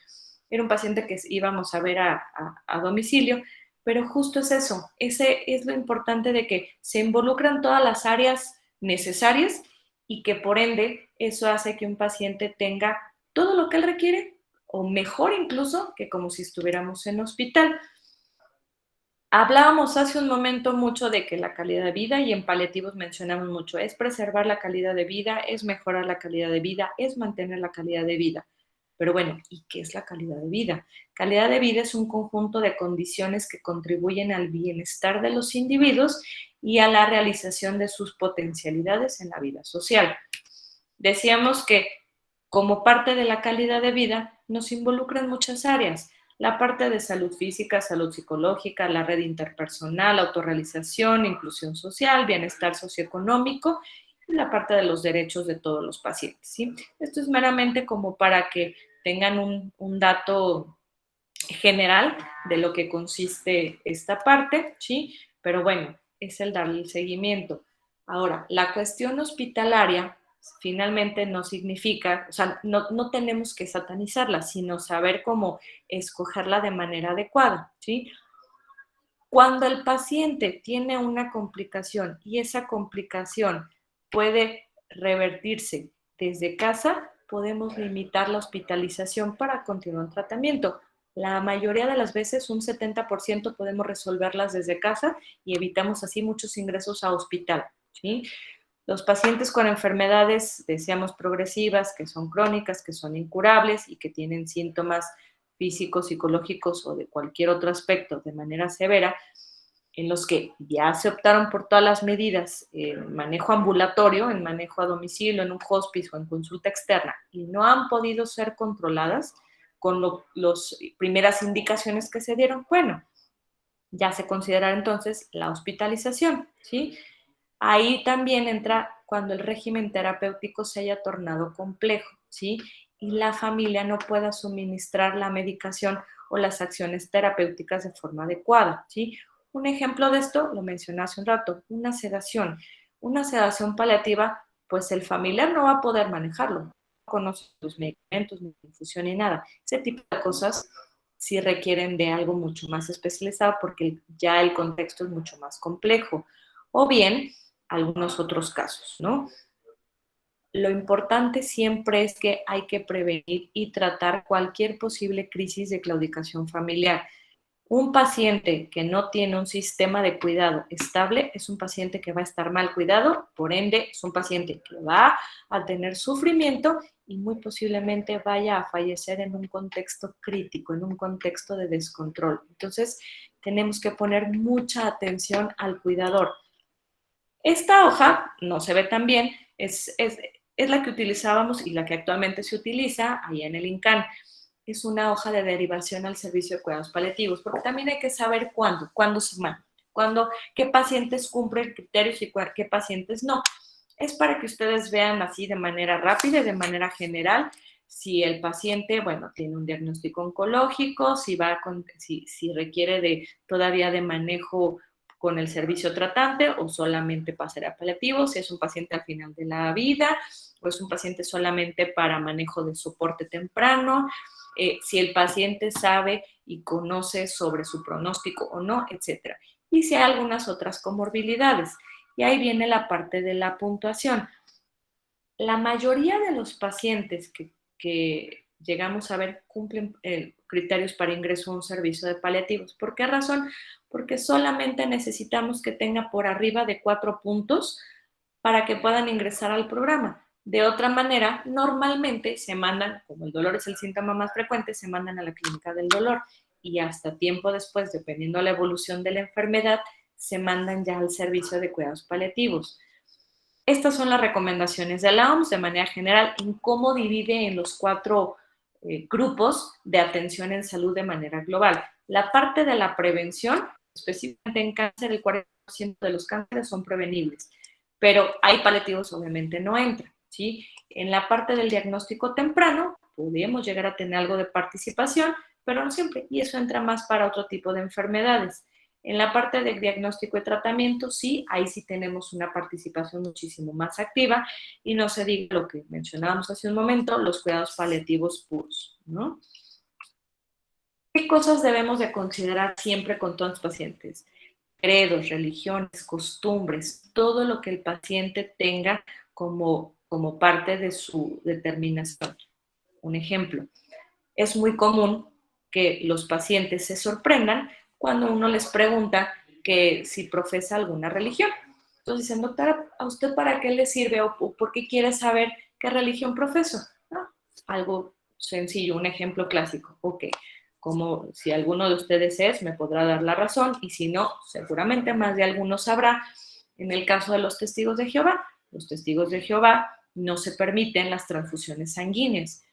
Era un paciente que íbamos a ver a domicilio, pero justo es eso, ese es lo importante de que se involucran todas las áreas necesarias y que por ende eso hace que un paciente tenga todo lo que él requiere o mejor incluso que como si estuviéramos en hospital. Hablábamos hace un momento mucho de que la calidad de vida, y en paliativos mencionamos mucho, es preservar la calidad de vida, es mejorar la calidad de vida, es mantener la calidad de vida. Pero bueno, ¿y qué es la calidad de vida? Calidad de vida es un conjunto de condiciones que contribuyen al bienestar de los individuos y a la realización de sus potencialidades en la vida social. Decíamos que como parte de la calidad de vida nos involucran muchas áreas. La parte de salud física, salud psicológica, la red interpersonal, autorrealización, inclusión social, bienestar socioeconómico y la parte de los derechos de todos los pacientes, ¿sí? Esto es meramente como para que tengan un dato general de lo que consiste esta parte, ¿sí? Pero bueno, es el darle el seguimiento. Ahora, la cuestión hospitalaria finalmente no significa, o sea, no tenemos que satanizarla, sino saber cómo escogerla de manera adecuada, ¿sí? Cuando el paciente tiene una complicación y esa complicación puede revertirse desde casa, podemos limitar la hospitalización para continuar el tratamiento. La mayoría de las veces, un 70% podemos resolverlas desde casa y evitamos así muchos ingresos a hospital, ¿sí? Los pacientes con enfermedades, decíamos, progresivas, que son crónicas, que son incurables y que tienen síntomas físicos, psicológicos o de cualquier otro aspecto de manera severa, en los que ya se optaron por todas las medidas en manejo ambulatorio, en manejo a domicilio, en un hospice o en consulta externa, y no han podido ser controladas con las primeras indicaciones que se dieron, bueno, ya se considera entonces la hospitalización, ¿sí? Ahí también entra cuando el régimen terapéutico se haya tornado complejo, ¿sí? Y la familia no pueda suministrar la medicación o las acciones terapéuticas de forma adecuada, ¿sí? Un ejemplo de esto, lo mencioné hace un rato, una sedación. Una sedación paliativa, pues el familiar no va a poder manejarlo, no conoce los medicamentos, ni la infusión, ni nada. Ese tipo de cosas sí requieren de algo mucho más especializado porque ya el contexto es mucho más complejo. O bien, algunos otros casos, ¿no? Lo importante siempre es que hay que prevenir y tratar cualquier posible crisis de claudicación familiar. Un paciente que no tiene un sistema de cuidado estable es un paciente que va a estar mal cuidado, por ende es un paciente que va a tener sufrimiento y muy posiblemente vaya a fallecer en un contexto crítico, en un contexto de descontrol. Entonces, tenemos que poner mucha atención al cuidador. Esta hoja no se ve tan bien, es la que utilizábamos y la que actualmente se utiliza ahí en el INCAN. Es una hoja de derivación al servicio de cuidados paliativos, porque también hay que saber cuándo se manda, qué pacientes cumplen criterios y qué pacientes no. Es para que ustedes vean así de manera rápida y de manera general si el paciente, bueno, tiene un diagnóstico oncológico, si requiere todavía de manejo con el servicio tratante o solamente pasará paliativo, si es un paciente al final de la vida o es un paciente solamente para manejo de soporte temprano, si el paciente sabe y conoce sobre su pronóstico o no, etcétera. Y si hay algunas otras comorbilidades. Y ahí viene la parte de la puntuación. La mayoría de los pacientes que llegamos a ver cumplen criterios para ingreso a un servicio de paliativos. ¿Por qué razón? Porque solamente necesitamos que tenga por arriba de 4 puntos para que puedan ingresar al programa. De otra manera, normalmente se mandan, como el dolor es el síntoma más frecuente, se mandan a la clínica del dolor y hasta tiempo después, dependiendo de la evolución de la enfermedad, se mandan ya al servicio de cuidados paliativos. Estas son las recomendaciones de la OMS de manera general en cómo divide en los 4 grupos de atención en salud de manera global. La parte de la prevención, específicamente en cáncer, el 40% de los cánceres son prevenibles, pero hay paliativos obviamente no entran, ¿sí? En la parte del diagnóstico temprano, podemos llegar a tener algo de participación, pero no siempre, y eso entra más para otro tipo de enfermedades. En la parte de diagnóstico y tratamiento, sí, ahí sí tenemos una participación muchísimo más activa y no se diga lo que mencionábamos hace un momento, los cuidados paliativos puros, ¿no? ¿Qué cosas debemos de considerar siempre con todos los pacientes? Credos, religiones, costumbres, todo lo que el paciente tenga como parte de su determinación. Un ejemplo, es muy común que los pacientes se sorprendan cuando uno les pregunta que si profesa alguna religión. Entonces dicen, doctora, ¿a usted para qué le sirve o por qué quiere saber qué religión profeso? ¿No? Algo sencillo, un ejemplo clásico. Ok, como si alguno de ustedes es, me podrá dar la razón y si no, seguramente más de alguno sabrá. En el caso de los testigos de Jehová no se permiten las transfusiones sanguíneas.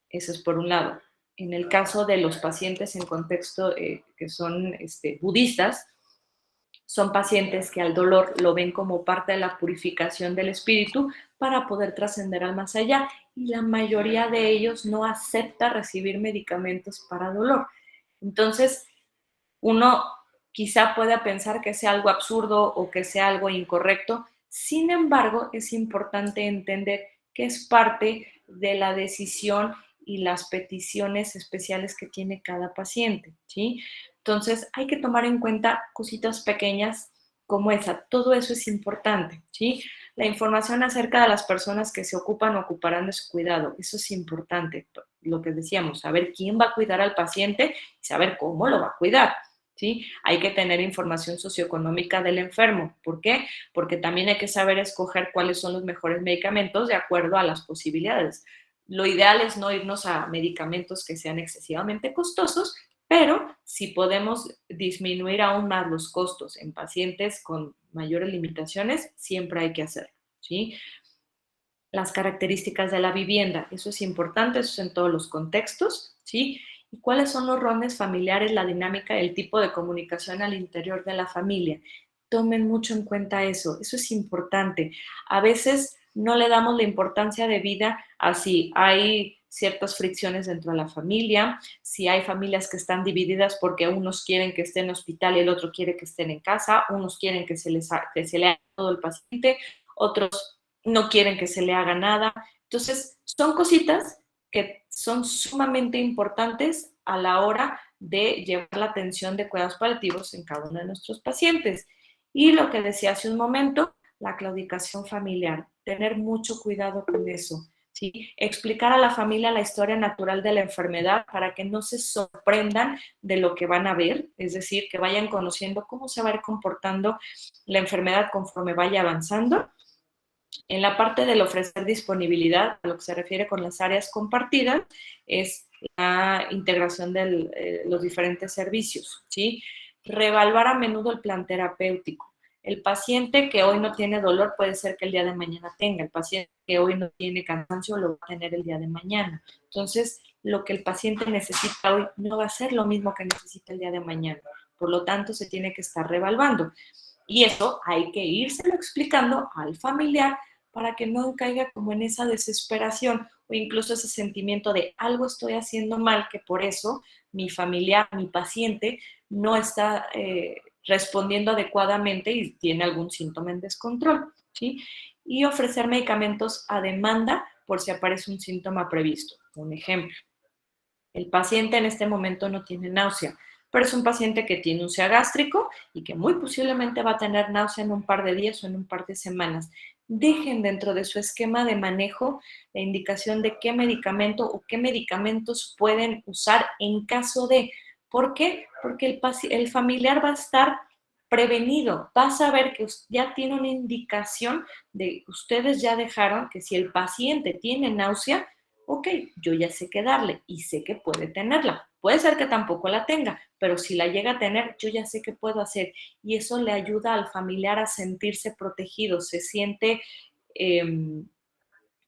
Eso es por un lado. En el caso de los pacientes en contexto que son budistas, son pacientes que al dolor lo ven como parte de la purificación del espíritu para poder trascender al más allá y la mayoría de ellos no acepta recibir medicamentos para dolor. Entonces, uno quizá pueda pensar que sea algo absurdo o que sea algo incorrecto, sin embargo, es importante entender que es parte de la decisión y las peticiones especiales que tiene cada paciente, ¿sí? Entonces, hay que tomar en cuenta cositas pequeñas como esa. Todo eso es importante, ¿sí? La información acerca de las personas que se ocupan o ocuparán de su cuidado, eso es importante. Lo que decíamos, saber quién va a cuidar al paciente y saber cómo lo va a cuidar. ¿Sí? Hay que tener información socioeconómica del enfermo. ¿Por qué? Porque también hay que saber escoger cuáles son los mejores medicamentos de acuerdo a las posibilidades. Lo ideal es no irnos a medicamentos que sean excesivamente costosos, pero si podemos disminuir aún más los costos en pacientes con mayores limitaciones, siempre hay que hacerlo, ¿sí? Las características de la vivienda, eso es importante, eso es en todos los contextos, ¿sí? Y cuáles son los roles familiares, la dinámica, el tipo de comunicación al interior de la familia. Tomen mucho en cuenta eso es importante. A veces no le damos la importancia de vida a si hay ciertas fricciones dentro de la familia, si hay familias que están divididas porque unos quieren que estén en hospital y el otro quiere que estén en casa, unos quieren que se le haga todo el paciente, otros no quieren que se le haga nada. Entonces, son cositas que son sumamente importantes a la hora de llevar la atención de cuidados paliativos en cada uno de nuestros pacientes. Y lo que decía hace un momento, la claudicación familiar, tener mucho cuidado con eso. ¿sí? Explicar a la familia la historia natural de la enfermedad para que no se sorprendan de lo que van a ver, es decir, que vayan conociendo cómo se va a ir comportando la enfermedad conforme vaya avanzando. En la parte del ofrecer disponibilidad, a lo que se refiere con las áreas compartidas, es la integración de los diferentes servicios, ¿sí? Reevaluar a menudo el plan terapéutico. El paciente que hoy no tiene dolor puede ser que el día de mañana tenga. El paciente que hoy no tiene cansancio lo va a tener el día de mañana. Entonces, lo que el paciente necesita hoy no va a ser lo mismo que necesita el día de mañana. Por lo tanto, se tiene que estar reevaluando. Y eso hay que írselo explicando al familiar para que no caiga como en esa desesperación o incluso ese sentimiento de algo estoy haciendo mal, que por eso mi familiar, mi paciente, no está respondiendo adecuadamente y tiene algún síntoma en descontrol, ¿sí? Y ofrecer medicamentos a demanda por si aparece un síntoma previsto. Un ejemplo, el paciente en este momento no tiene náusea, pero es un paciente que tiene un úlcera gástrico y que muy posiblemente va a tener náusea en un par de días o en un par de semanas. Dejen dentro de su esquema de manejo la indicación de qué medicamento o qué medicamentos pueden usar en caso de. ¿Por qué? Porque el familiar va a estar prevenido, va a saber que ya tiene una indicación de ustedes ya dejaron que si el paciente tiene náusea, ok, yo ya sé qué darle y sé que puede tenerla. Puede ser que tampoco la tenga, pero si la llega a tener, yo ya sé qué puedo hacer. Y eso le ayuda al familiar a sentirse protegido, se siente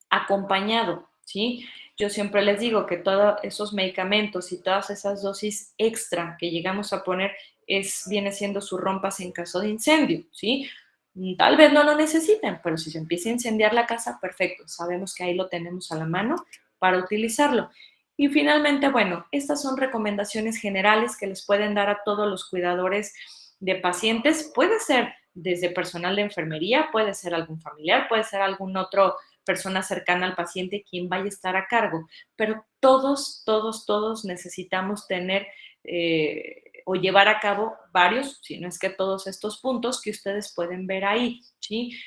acompañado, ¿sí? Yo siempre les digo que todos esos medicamentos y todas esas dosis extra que llegamos a poner viene siendo su rompas en caso de incendio, ¿sí? Tal vez no lo necesiten, pero si se empieza a incendiar la casa, perfecto, sabemos que ahí lo tenemos a la mano para utilizarlo. Y finalmente, bueno, estas son recomendaciones generales que les pueden dar a todos los cuidadores de pacientes. Puede ser desde personal de enfermería, puede ser algún familiar, puede ser algún otro persona cercana al paciente quien vaya a estar a cargo, pero todos necesitamos tener o llevar a cabo varios, si no es que todos estos puntos que ustedes pueden ver ahí, ¿sí?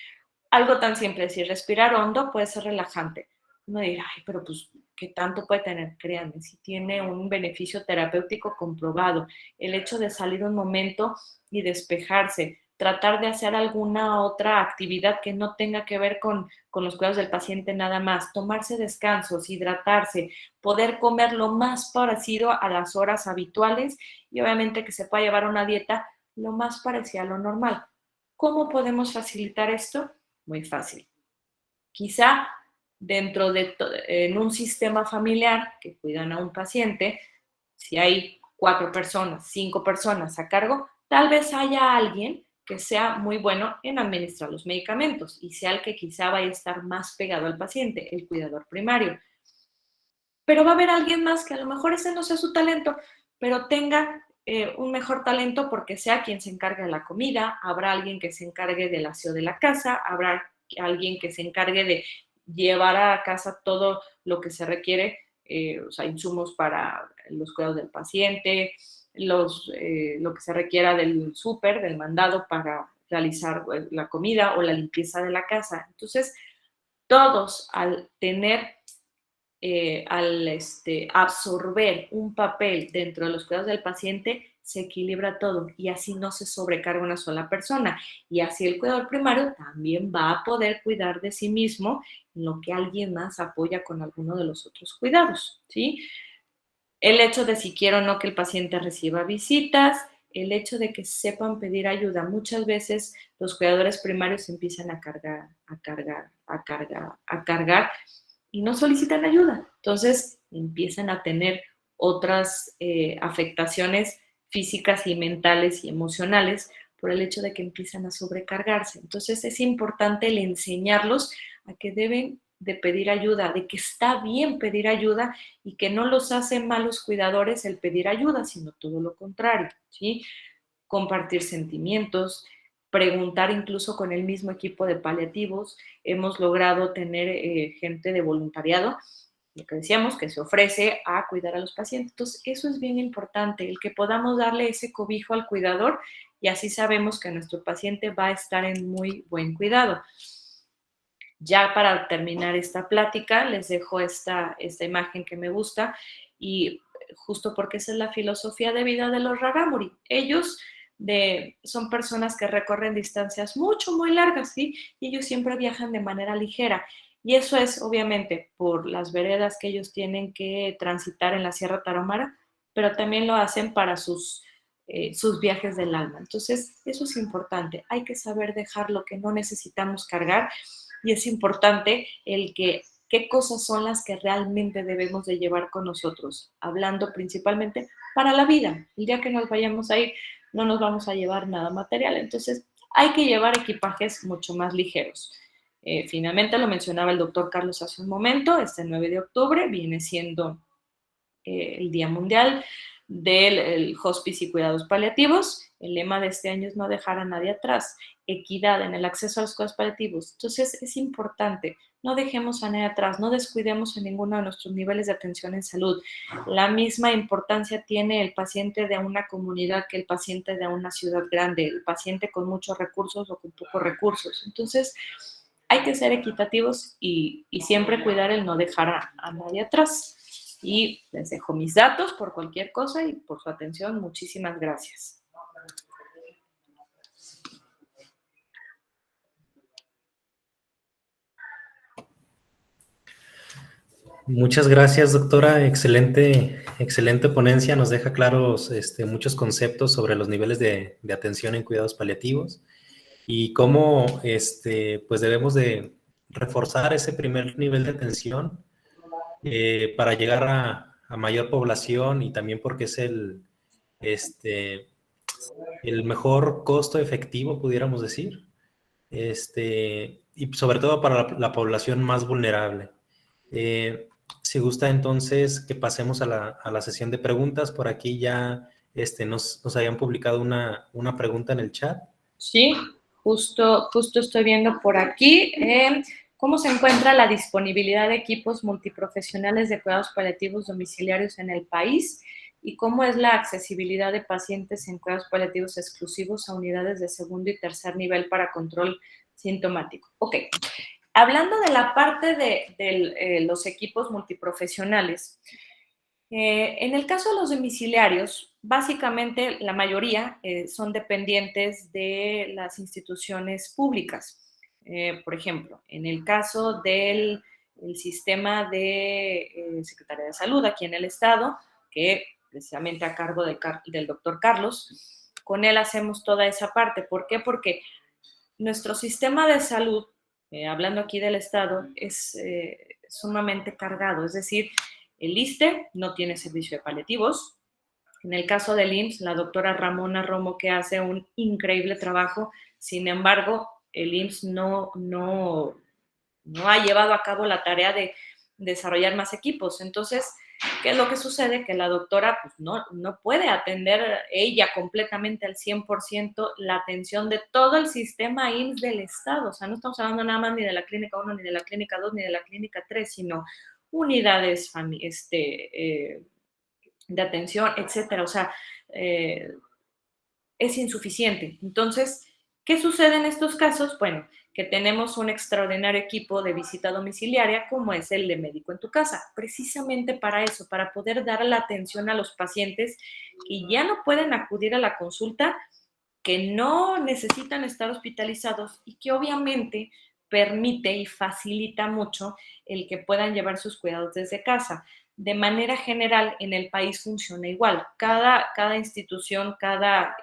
Algo tan simple, si respirar hondo puede ser relajante. Uno dirá, ay, pero pues, ¿qué tanto puede tener? Créanme, si tiene un beneficio terapéutico comprobado. El hecho de salir un momento y despejarse, tratar de hacer alguna otra actividad que no tenga que ver con los cuidados del paciente nada más, tomarse descansos, hidratarse, poder comer lo más parecido a las horas habituales y obviamente que se pueda llevar una dieta lo más parecida a lo normal. ¿Cómo podemos facilitar esto? Muy fácil. Quizá en un sistema familiar que cuidan a un paciente, si hay 4 personas, 5 personas a cargo, tal vez haya alguien que sea muy bueno en administrar los medicamentos y sea el que quizá vaya a estar más pegado al paciente, el cuidador primario. Pero va a haber alguien más que a lo mejor ese no sea su talento, pero tenga un mejor talento porque sea quien se encargue de la comida, habrá alguien que se encargue del aseo de la casa, habrá alguien que se encargue de llevar a casa todo lo que se requiere, o sea, insumos para los cuidados del paciente, lo que se requiera del súper, del mandado para realizar la comida o la limpieza de la casa. Entonces, todos al tener al absorber un papel dentro de los cuidados del paciente, se equilibra todo y así no se sobrecarga una sola persona. Y así el cuidador primario también va a poder cuidar de sí mismo en lo que alguien más apoya con alguno de los otros cuidados, ¿sí? El hecho de si quiero o no que el paciente reciba visitas, el hecho de que sepan pedir ayuda. Muchas veces los cuidadores primarios empiezan a cargar y no solicitan ayuda. Entonces empiezan a tener otras afectaciones físicas y mentales y emocionales por el hecho de que empiezan a sobrecargarse. Entonces es importante el enseñarlos a que deben de pedir ayuda, de que está bien pedir ayuda y que no los hace malos cuidadores el pedir ayuda, sino todo lo contrario, ¿sí? Compartir sentimientos, preguntar incluso con el mismo equipo de paliativos. Hemos logrado tener gente de voluntariado, lo que decíamos, que se ofrece a cuidar a los pacientes. Entonces, eso es bien importante, el que podamos darle ese cobijo al cuidador y así sabemos que nuestro paciente va a estar en muy buen cuidado. Ya para terminar esta plática, les dejo esta imagen que me gusta, y justo porque esa es la filosofía de vida de los rarámuri. Ellos son personas que recorren distancias muy largas, ¿sí? Y ellos siempre viajan de manera ligera. Y eso es, obviamente, por las veredas que ellos tienen que transitar en la Sierra Tarahumara, pero también lo hacen para sus viajes del alma. Entonces, eso es importante. Hay que saber dejar lo que no necesitamos cargar, y es importante qué cosas son las que realmente debemos de llevar con nosotros, hablando principalmente para la vida. El día que nos vayamos a ir, no nos vamos a llevar nada material. Entonces, hay que llevar equipajes mucho más ligeros. Finalmente, lo mencionaba el doctor Carlos hace un momento, este 9 de octubre viene siendo el Día Mundial del Hospice y Cuidados Paliativos. El lema de este año es no dejar a nadie atrás, equidad en el acceso a los cuidados paliativos. Entonces, es importante, no dejemos a nadie atrás, no descuidemos en ninguno de nuestros niveles de atención en salud. La misma importancia tiene el paciente de una comunidad que el paciente de una ciudad grande, el paciente con muchos recursos o con pocos recursos. Entonces, hay que ser equitativos y siempre cuidar el no dejar a nadie atrás. Y les dejo mis datos por cualquier cosa y por su atención. Muchísimas gracias. Muchas gracias, doctora. Excelente ponencia. Nos deja claros muchos conceptos sobre los niveles de atención en cuidados paliativos y cómo pues debemos de reforzar ese primer nivel de atención para llegar a mayor población, y también porque es el mejor costo efectivo, pudiéramos decir, y sobre todo para la población más vulnerable. Si gusta entonces que pasemos a la sesión de preguntas. Por aquí ya nos habían publicado una pregunta en el chat. Sí, justo estoy viendo por aquí. ¿Cómo se encuentra la disponibilidad de equipos multiprofesionales de cuidados paliativos domiciliarios en el país? ¿Y cómo es la accesibilidad de pacientes en cuidados paliativos exclusivos a unidades de segundo y tercer nivel para control sintomático? Ok, hablando de la parte de los equipos multiprofesionales, en el caso de los domiciliarios, básicamente la mayoría son dependientes de las instituciones públicas. Por ejemplo, en el caso del sistema de Secretaría de Salud aquí en el estado, que precisamente a cargo del doctor Carlos, con él hacemos toda esa parte. ¿Por qué? Porque nuestro sistema de salud, hablando aquí del estado, es sumamente cargado. Es decir, el ISSSTE no tiene servicio de paliativos. En el caso del IMSS, la doctora Ramona Romo, que hace un increíble trabajo. Sin embargo, el IMSS no ha llevado a cabo la tarea de desarrollar más equipos. Entonces, ¿qué es lo que sucede? Que la doctora pues, no puede atender ella completamente al 100% la atención de todo el sistema IMSS del Estado. O sea, no estamos hablando nada más ni de la clínica 1, ni de la clínica 2, ni de la clínica 3, sino unidades de atención, etcétera. O sea, es insuficiente. Entonces, ¿qué sucede en estos casos? Bueno, que tenemos un extraordinario equipo de visita domiciliaria como es el de Médico en tu Casa, precisamente para eso, para poder dar la atención a los pacientes que ya no pueden acudir a la consulta, que no necesitan estar hospitalizados y que obviamente permite y facilita mucho el que puedan llevar sus cuidados desde casa. De manera general, en el país funciona igual. Cada institución, cada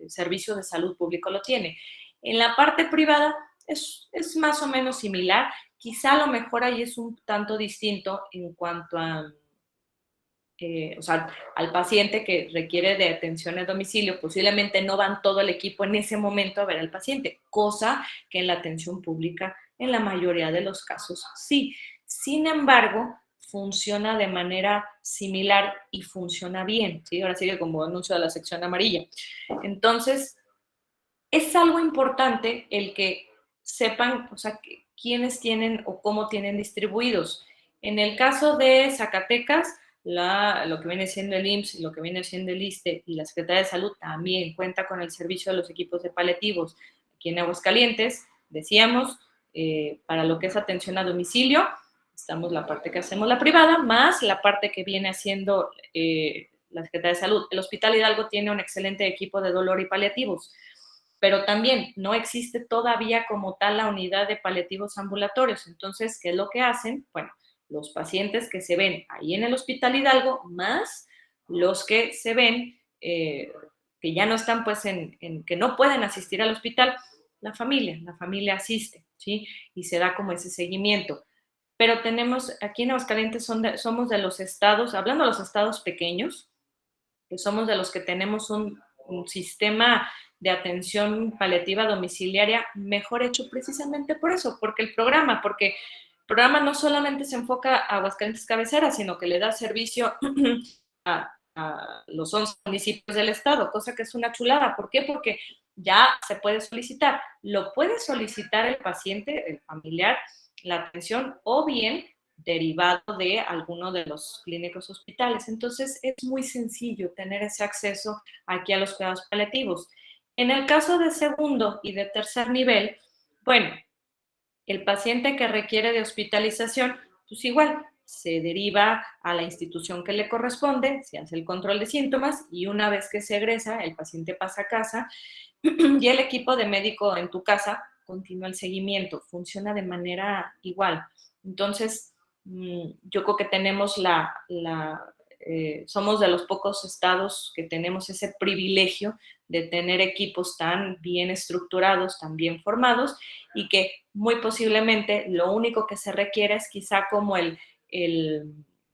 servicio de salud público lo tiene. En la parte privada es más o menos similar. Quizá a lo mejor ahí es un tanto distinto en cuanto a o sea, al paciente que requiere de atención a domicilio, posiblemente no van todo el equipo en ese momento a ver al paciente, cosa que en la atención pública, en la mayoría de los casos, sí. Sin embargo, funciona de manera similar y funciona bien, ¿sí? Ahora sigue como anuncio de la sección amarilla. Entonces, es algo importante el que sepan, o sea, quiénes tienen o cómo tienen distribuidos. En el caso de Zacatecas, lo que viene siendo el IMSS y lo que viene siendo el ISSSTE y la Secretaría de Salud también cuenta con el servicio de los equipos de paliativos. Aquí en Aguascalientes, decíamos, para lo que es atención a domicilio, estamos la parte que hacemos la privada, más la parte que viene haciendo la Secretaría de Salud. El Hospital Hidalgo tiene un excelente equipo de dolor y paliativos, pero también no existe todavía como tal la unidad de paliativos ambulatorios. Entonces, ¿qué es lo que hacen? Bueno, los pacientes que se ven ahí en el Hospital Hidalgo, más los que se ven, que ya no están, pues, que no pueden asistir al hospital, la familia asiste, ¿sí? Y se da como ese seguimiento. Pero tenemos, aquí en Aguascalientes somos de los estados, hablando de los estados pequeños, que somos de los que tenemos un sistema de atención paliativa domiciliaria mejor hecho precisamente por eso, porque el programa no solamente se enfoca a Aguascalientes cabecera, sino que le da servicio a los 11 municipios del estado, cosa que es una chulada. ¿Por qué? Porque ya se puede solicitar. Lo puede solicitar el paciente, el familiar, la atención, o bien derivado de alguno de los clínicos hospitales. Entonces, es muy sencillo tener ese acceso aquí a los cuidados paliativos. En el caso de segundo y de tercer nivel, bueno, el paciente que requiere de hospitalización, pues igual, se deriva a la institución que le corresponde, se hace el control de síntomas y una vez que se egresa, el paciente pasa a casa y el equipo de médico en tu casa continúa el seguimiento, funciona de manera igual. Entonces, yo creo que tenemos somos de los pocos estados que tenemos ese privilegio de tener equipos tan bien estructurados, tan bien formados, y que muy posiblemente lo único que se requiere es quizá como el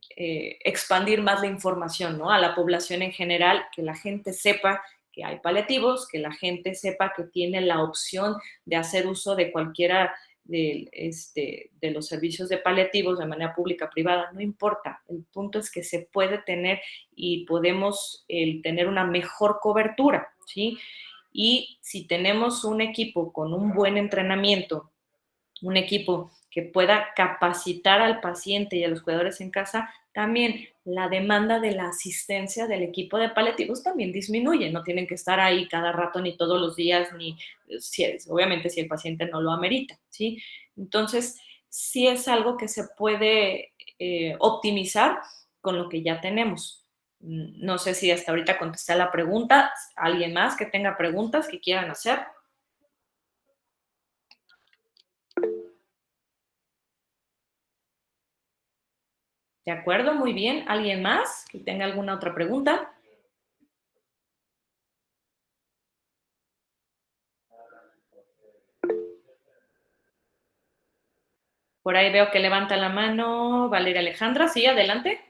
expandir más la información, ¿no? A la población en general, que la gente sepa que hay paliativos, que la gente sepa que tiene la opción de hacer uso de cualquiera de los servicios de paliativos de manera pública, privada, no importa. El punto es que se puede tener y podemos tener una mejor cobertura, ¿sí? Y si tenemos un equipo con un buen entrenamiento, un equipo que pueda capacitar al paciente y a los cuidadores en casa, también la demanda de la asistencia del equipo de paliativos también disminuye. No tienen que estar ahí cada rato, ni todos los días, ni obviamente si el paciente no lo amerita, ¿sí? Entonces, sí es algo que se puede optimizar con lo que ya tenemos. No sé si hasta ahorita contesté la pregunta. ¿Alguien más que tenga preguntas que quieran hacer? De acuerdo, muy bien. ¿Alguien más que tenga alguna otra pregunta? Por ahí veo que levanta la mano Valeria Alejandra. Sí, adelante.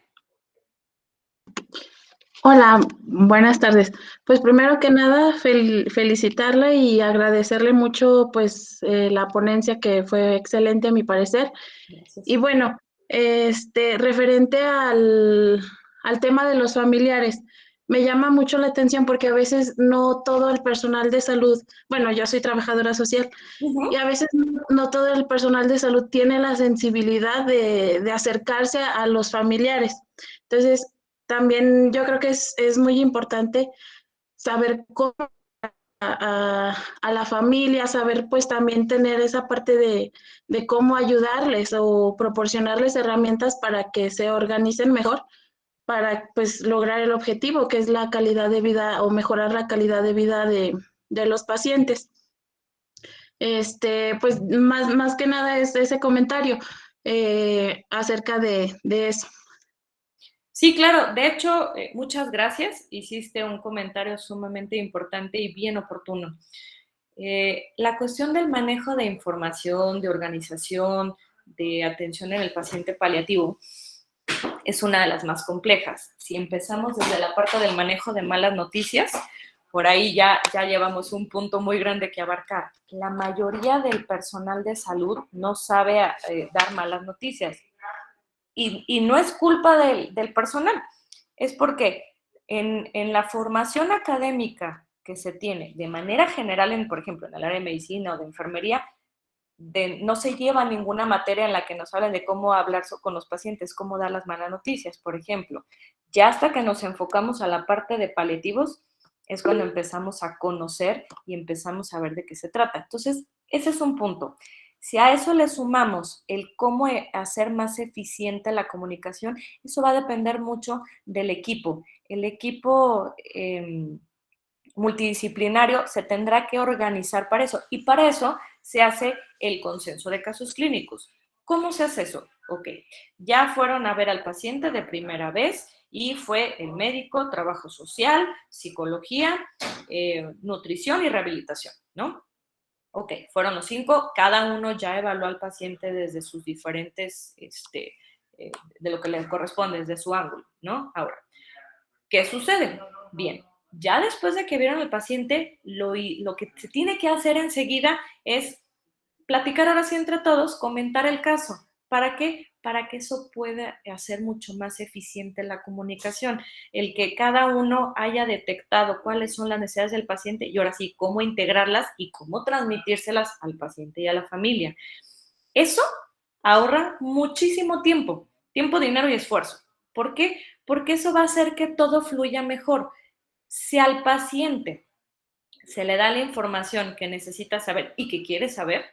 Hola, buenas tardes. Pues primero que nada, felicitarla y agradecerle mucho pues la ponencia que fue excelente a mi parecer. Gracias. Y bueno, referente al tema de los familiares, me llama mucho la atención porque a veces no todo el personal de salud, bueno, yo soy trabajadora social, y a veces no todo el personal de salud tiene la sensibilidad de acercarse a los familiares. Entonces, también yo creo que es muy importante saber cómo a la familia, saber pues también tener esa parte de cómo ayudarles o proporcionarles herramientas para que se organicen mejor para pues lograr el objetivo que es la calidad de vida o mejorar la calidad de vida de los pacientes. Pues más que nada es ese comentario acerca de eso. Sí, claro. De hecho, muchas gracias. Hiciste un comentario sumamente importante y bien oportuno. La cuestión del manejo de información, de organización, de atención en el paciente paliativo es una de las más complejas. Si empezamos desde la parte del manejo de malas noticias, por ahí ya llevamos un punto muy grande que abarcar. La mayoría del personal de salud no sabe dar malas noticias. Y no es culpa del personal, es porque en la formación académica que se tiene de manera general, por ejemplo, en el área de medicina o de enfermería, no se lleva ninguna materia en la que nos hablen de cómo hablar con los pacientes, cómo dar las malas noticias, por ejemplo. Ya hasta que nos enfocamos a la parte de paliativos, es cuando empezamos a conocer y empezamos a ver de qué se trata. Entonces, ese es un punto. Si a eso le sumamos el cómo hacer más eficiente la comunicación, eso va a depender mucho del equipo. El equipo multidisciplinario se tendrá que organizar para eso, y para eso se hace el consenso de casos clínicos. ¿Cómo se hace eso? Ok, ya fueron a ver al paciente de primera vez y fue el médico, trabajo social, psicología, nutrición y rehabilitación, ¿no? Ok, fueron los 5, cada uno ya evaluó al paciente desde sus diferentes, de lo que le corresponde, desde su ángulo, ¿no? Ahora, ¿qué sucede? Bien, ya después de que vieron al paciente, lo que se tiene que hacer enseguida es platicar ahora sí entre todos, comentar el caso. ¿Para qué? Para que eso pueda hacer mucho más eficiente la comunicación. El que cada uno haya detectado cuáles son las necesidades del paciente y ahora sí, cómo integrarlas y cómo transmitírselas al paciente y a la familia. Eso ahorra muchísimo tiempo, dinero y esfuerzo. ¿Por qué? Porque eso va a hacer que todo fluya mejor. Si al paciente se le da la información que necesita saber y que quiere saber,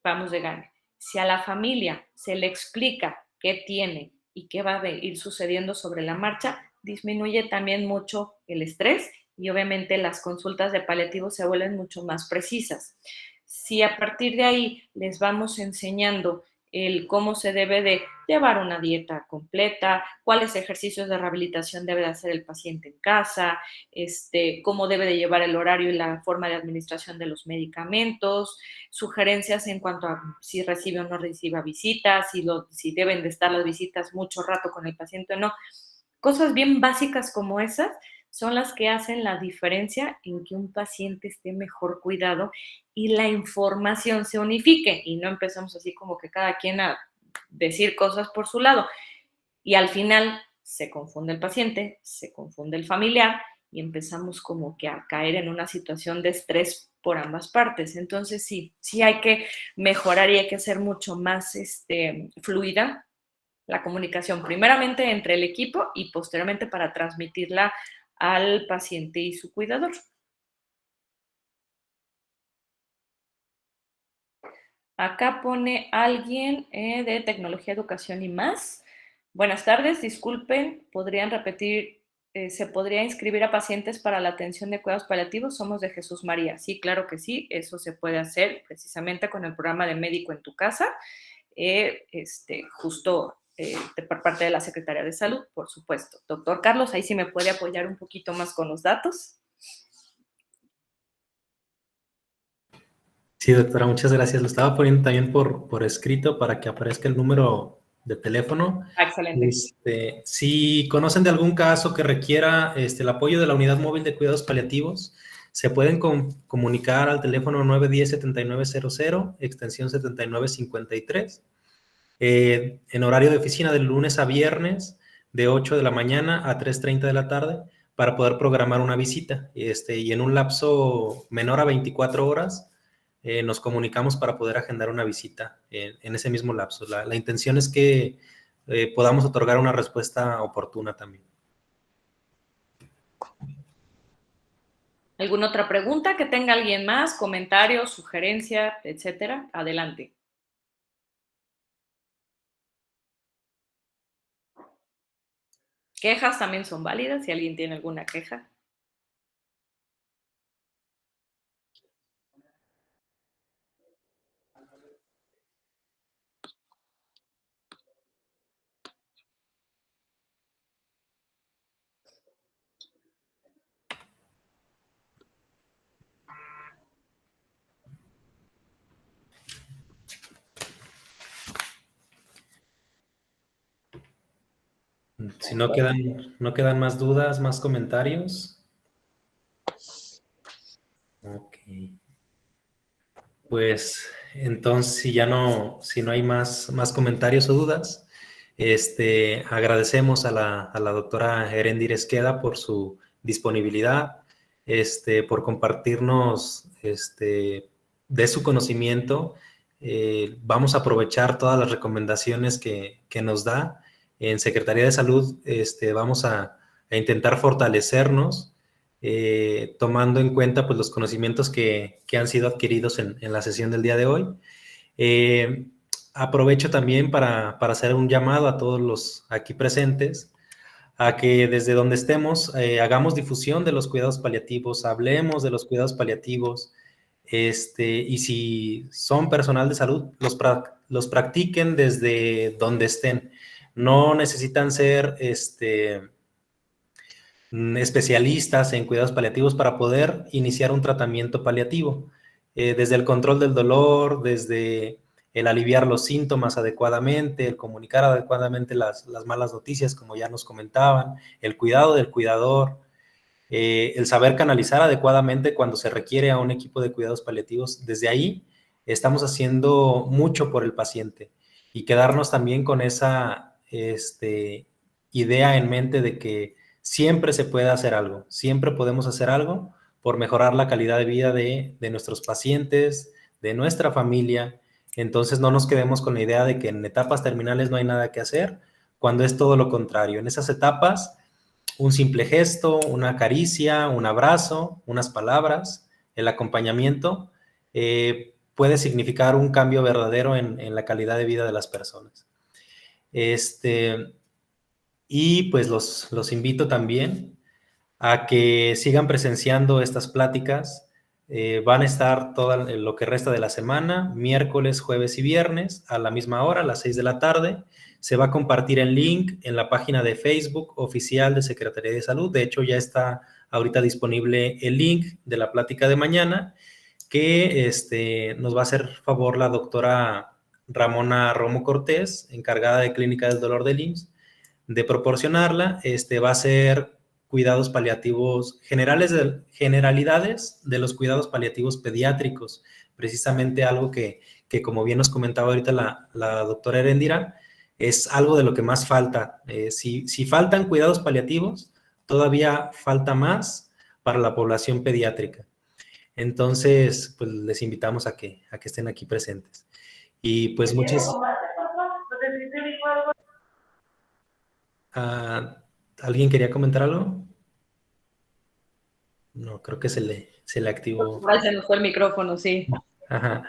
vamos de gane. Si a la familia se le explica qué tiene y qué va a ir sucediendo sobre la marcha, disminuye también mucho el estrés y obviamente las consultas de paliativos se vuelven mucho más precisas. Si a partir de ahí les vamos enseñando el cómo se debe de llevar una dieta completa, cuáles ejercicios de rehabilitación debe de hacer el paciente en casa, cómo debe de llevar el horario y la forma de administración de los medicamentos, sugerencias en cuanto a si recibe o no recibe visitas, si deben de estar las visitas mucho rato con el paciente o no. Cosas bien básicas como esas son las que hacen la diferencia en que un paciente esté mejor cuidado y la información se unifique y no empezamos así como que cada quien a decir cosas por su lado. Y al final se confunde el paciente, se confunde el familiar y empezamos como que a caer en una situación de estrés por ambas partes. Entonces sí hay que mejorar y hay que hacer mucho más fluida la comunicación, primeramente entre el equipo y posteriormente para transmitirla al paciente y su cuidador. Acá pone alguien de tecnología, educación y más. Buenas tardes, disculpen, ¿podrían repetir? ¿Se podría inscribir a pacientes para la atención de cuidados paliativos? Somos de Jesús María. Sí, claro que sí, eso se puede hacer precisamente con el programa de Médico en tu Casa, justo por parte de la Secretaría de Salud, por supuesto. Doctor Carlos, ahí sí me puede apoyar un poquito más con los datos. Sí, doctora, muchas gracias. Lo estaba poniendo también por escrito para que aparezca el número de teléfono. Excelente. Si conocen de algún caso que requiera el apoyo de la Unidad Móvil de Cuidados Paliativos, se pueden comunicar al teléfono 910-7900, extensión 7953, en horario de oficina de lunes a viernes, de 8 de la mañana a 3:30 de la tarde, para poder programar una visita. Y en un lapso menor a 24 horas, nos comunicamos para poder agendar una visita en ese mismo lapso. La intención es que podamos otorgar una respuesta oportuna también. ¿Alguna otra pregunta que tenga alguien más? ¿Comentarios, sugerencia, etcétera? Adelante. Quejas también son válidas, si alguien tiene alguna queja. Si no quedan más dudas, más comentarios. Ok. Pues entonces, si no hay más comentarios o dudas, agradecemos a la doctora Eréndir Esqueda por su disponibilidad, por compartirnos de su conocimiento. Vamos a aprovechar todas las recomendaciones que nos da. En Secretaría de Salud vamos a intentar fortalecernos, tomando en cuenta pues, los conocimientos que han sido adquiridos en la sesión del día de hoy. Aprovecho también para hacer un llamado a todos los aquí presentes a que desde donde estemos hagamos difusión de los cuidados paliativos, hablemos de los cuidados paliativos, y si son personal de salud, los practiquen desde donde estén. No necesitan ser especialistas en cuidados paliativos para poder iniciar un tratamiento paliativo. Desde el control del dolor, desde el aliviar los síntomas adecuadamente, el comunicar adecuadamente las malas noticias, como ya nos comentaban, el cuidado del cuidador, el saber canalizar adecuadamente cuando se requiere a un equipo de cuidados paliativos. Desde ahí estamos haciendo mucho por el paciente y quedarnos también con esa idea en mente de que siempre se puede hacer algo, siempre podemos hacer algo por mejorar la calidad de vida de nuestros pacientes, de nuestra familia. Entonces no nos quedemos con la idea de que en etapas terminales no hay nada que hacer, cuando es todo lo contrario. En esas etapas, un simple gesto, una caricia, un abrazo, unas palabras, el acompañamiento, puede significar un cambio verdadero en la calidad de vida de las personas. Y pues los invito también a que sigan presenciando estas pláticas. Van a estar todo lo que resta de la semana, miércoles, jueves y viernes, a la misma hora, a las 6 de la tarde. Se va a compartir el link en la página de Facebook oficial de Secretaría de Salud. De hecho, ya está ahorita disponible el link de la plática de mañana, que nos va a hacer favor la doctora Ramona Romo Cortés, encargada de Clínica del Dolor del IMSS, de proporcionarla. Va a ser cuidados paliativos generalidades de los cuidados paliativos pediátricos, precisamente algo que como bien nos comentaba ahorita la doctora Erendira, es algo de lo que más falta. Si faltan cuidados paliativos, todavía falta más para la población pediátrica. Entonces, pues les invitamos a que estén aquí presentes. Y pues muchas... ¿Alguien quería comentar algo? No, creo que se le activó. Se nos fue el micrófono, sí. Ajá.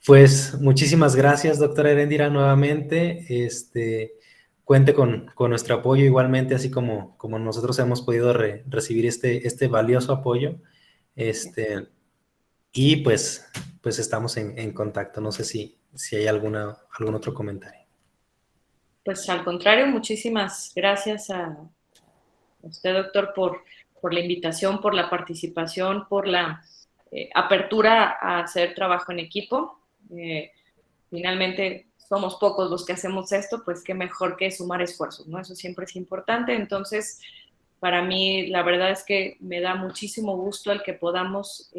Pues muchísimas gracias, doctora Erendira, nuevamente. Cuente con nuestro apoyo igualmente, así como nosotros hemos podido recibir este valioso apoyo. Y pues estamos en contacto. No sé si hay algún otro comentario. Pues al contrario, muchísimas gracias a usted, doctor, por la invitación, por la participación, por la apertura a hacer trabajo en equipo. Finalmente somos pocos los que hacemos esto, pues qué mejor que sumar esfuerzos, ¿no? Eso siempre es importante. Entonces, para mí, la verdad es que me da muchísimo gusto el que podamos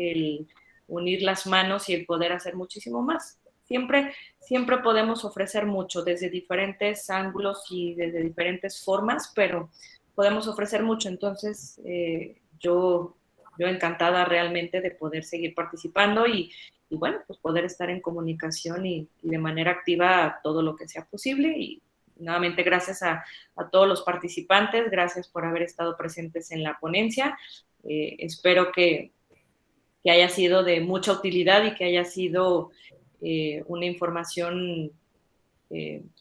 unir las manos y el poder hacer muchísimo más. Siempre podemos ofrecer mucho desde diferentes ángulos y desde diferentes formas, pero podemos ofrecer mucho. Entonces, yo encantada realmente de poder seguir participando y bueno, pues poder estar en comunicación y de manera activa todo lo que sea posible. Y nuevamente gracias a todos los participantes, gracias por haber estado presentes en la ponencia. Espero que haya sido de mucha utilidad y que haya sido una información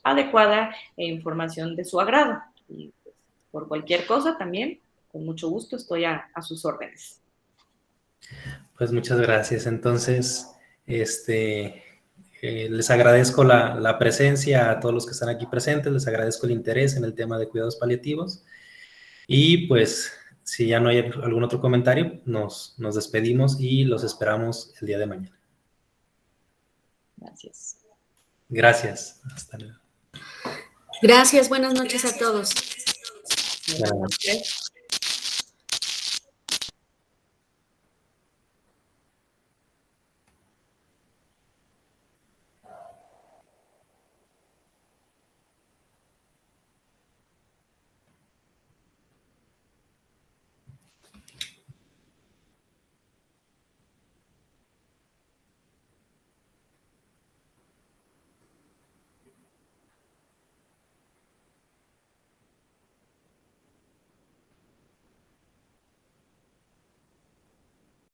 adecuada e información de su agrado. Y pues, por cualquier cosa también, con mucho gusto, estoy a sus órdenes. Pues muchas gracias. Entonces, les agradezco la presencia a todos los que están aquí presentes, les agradezco el interés en el tema de cuidados paliativos y pues si ya no hay algún otro comentario, nos despedimos y los esperamos el día de mañana. Gracias. Gracias. Hasta luego. Gracias, buenas noches a todos. Buenas noches.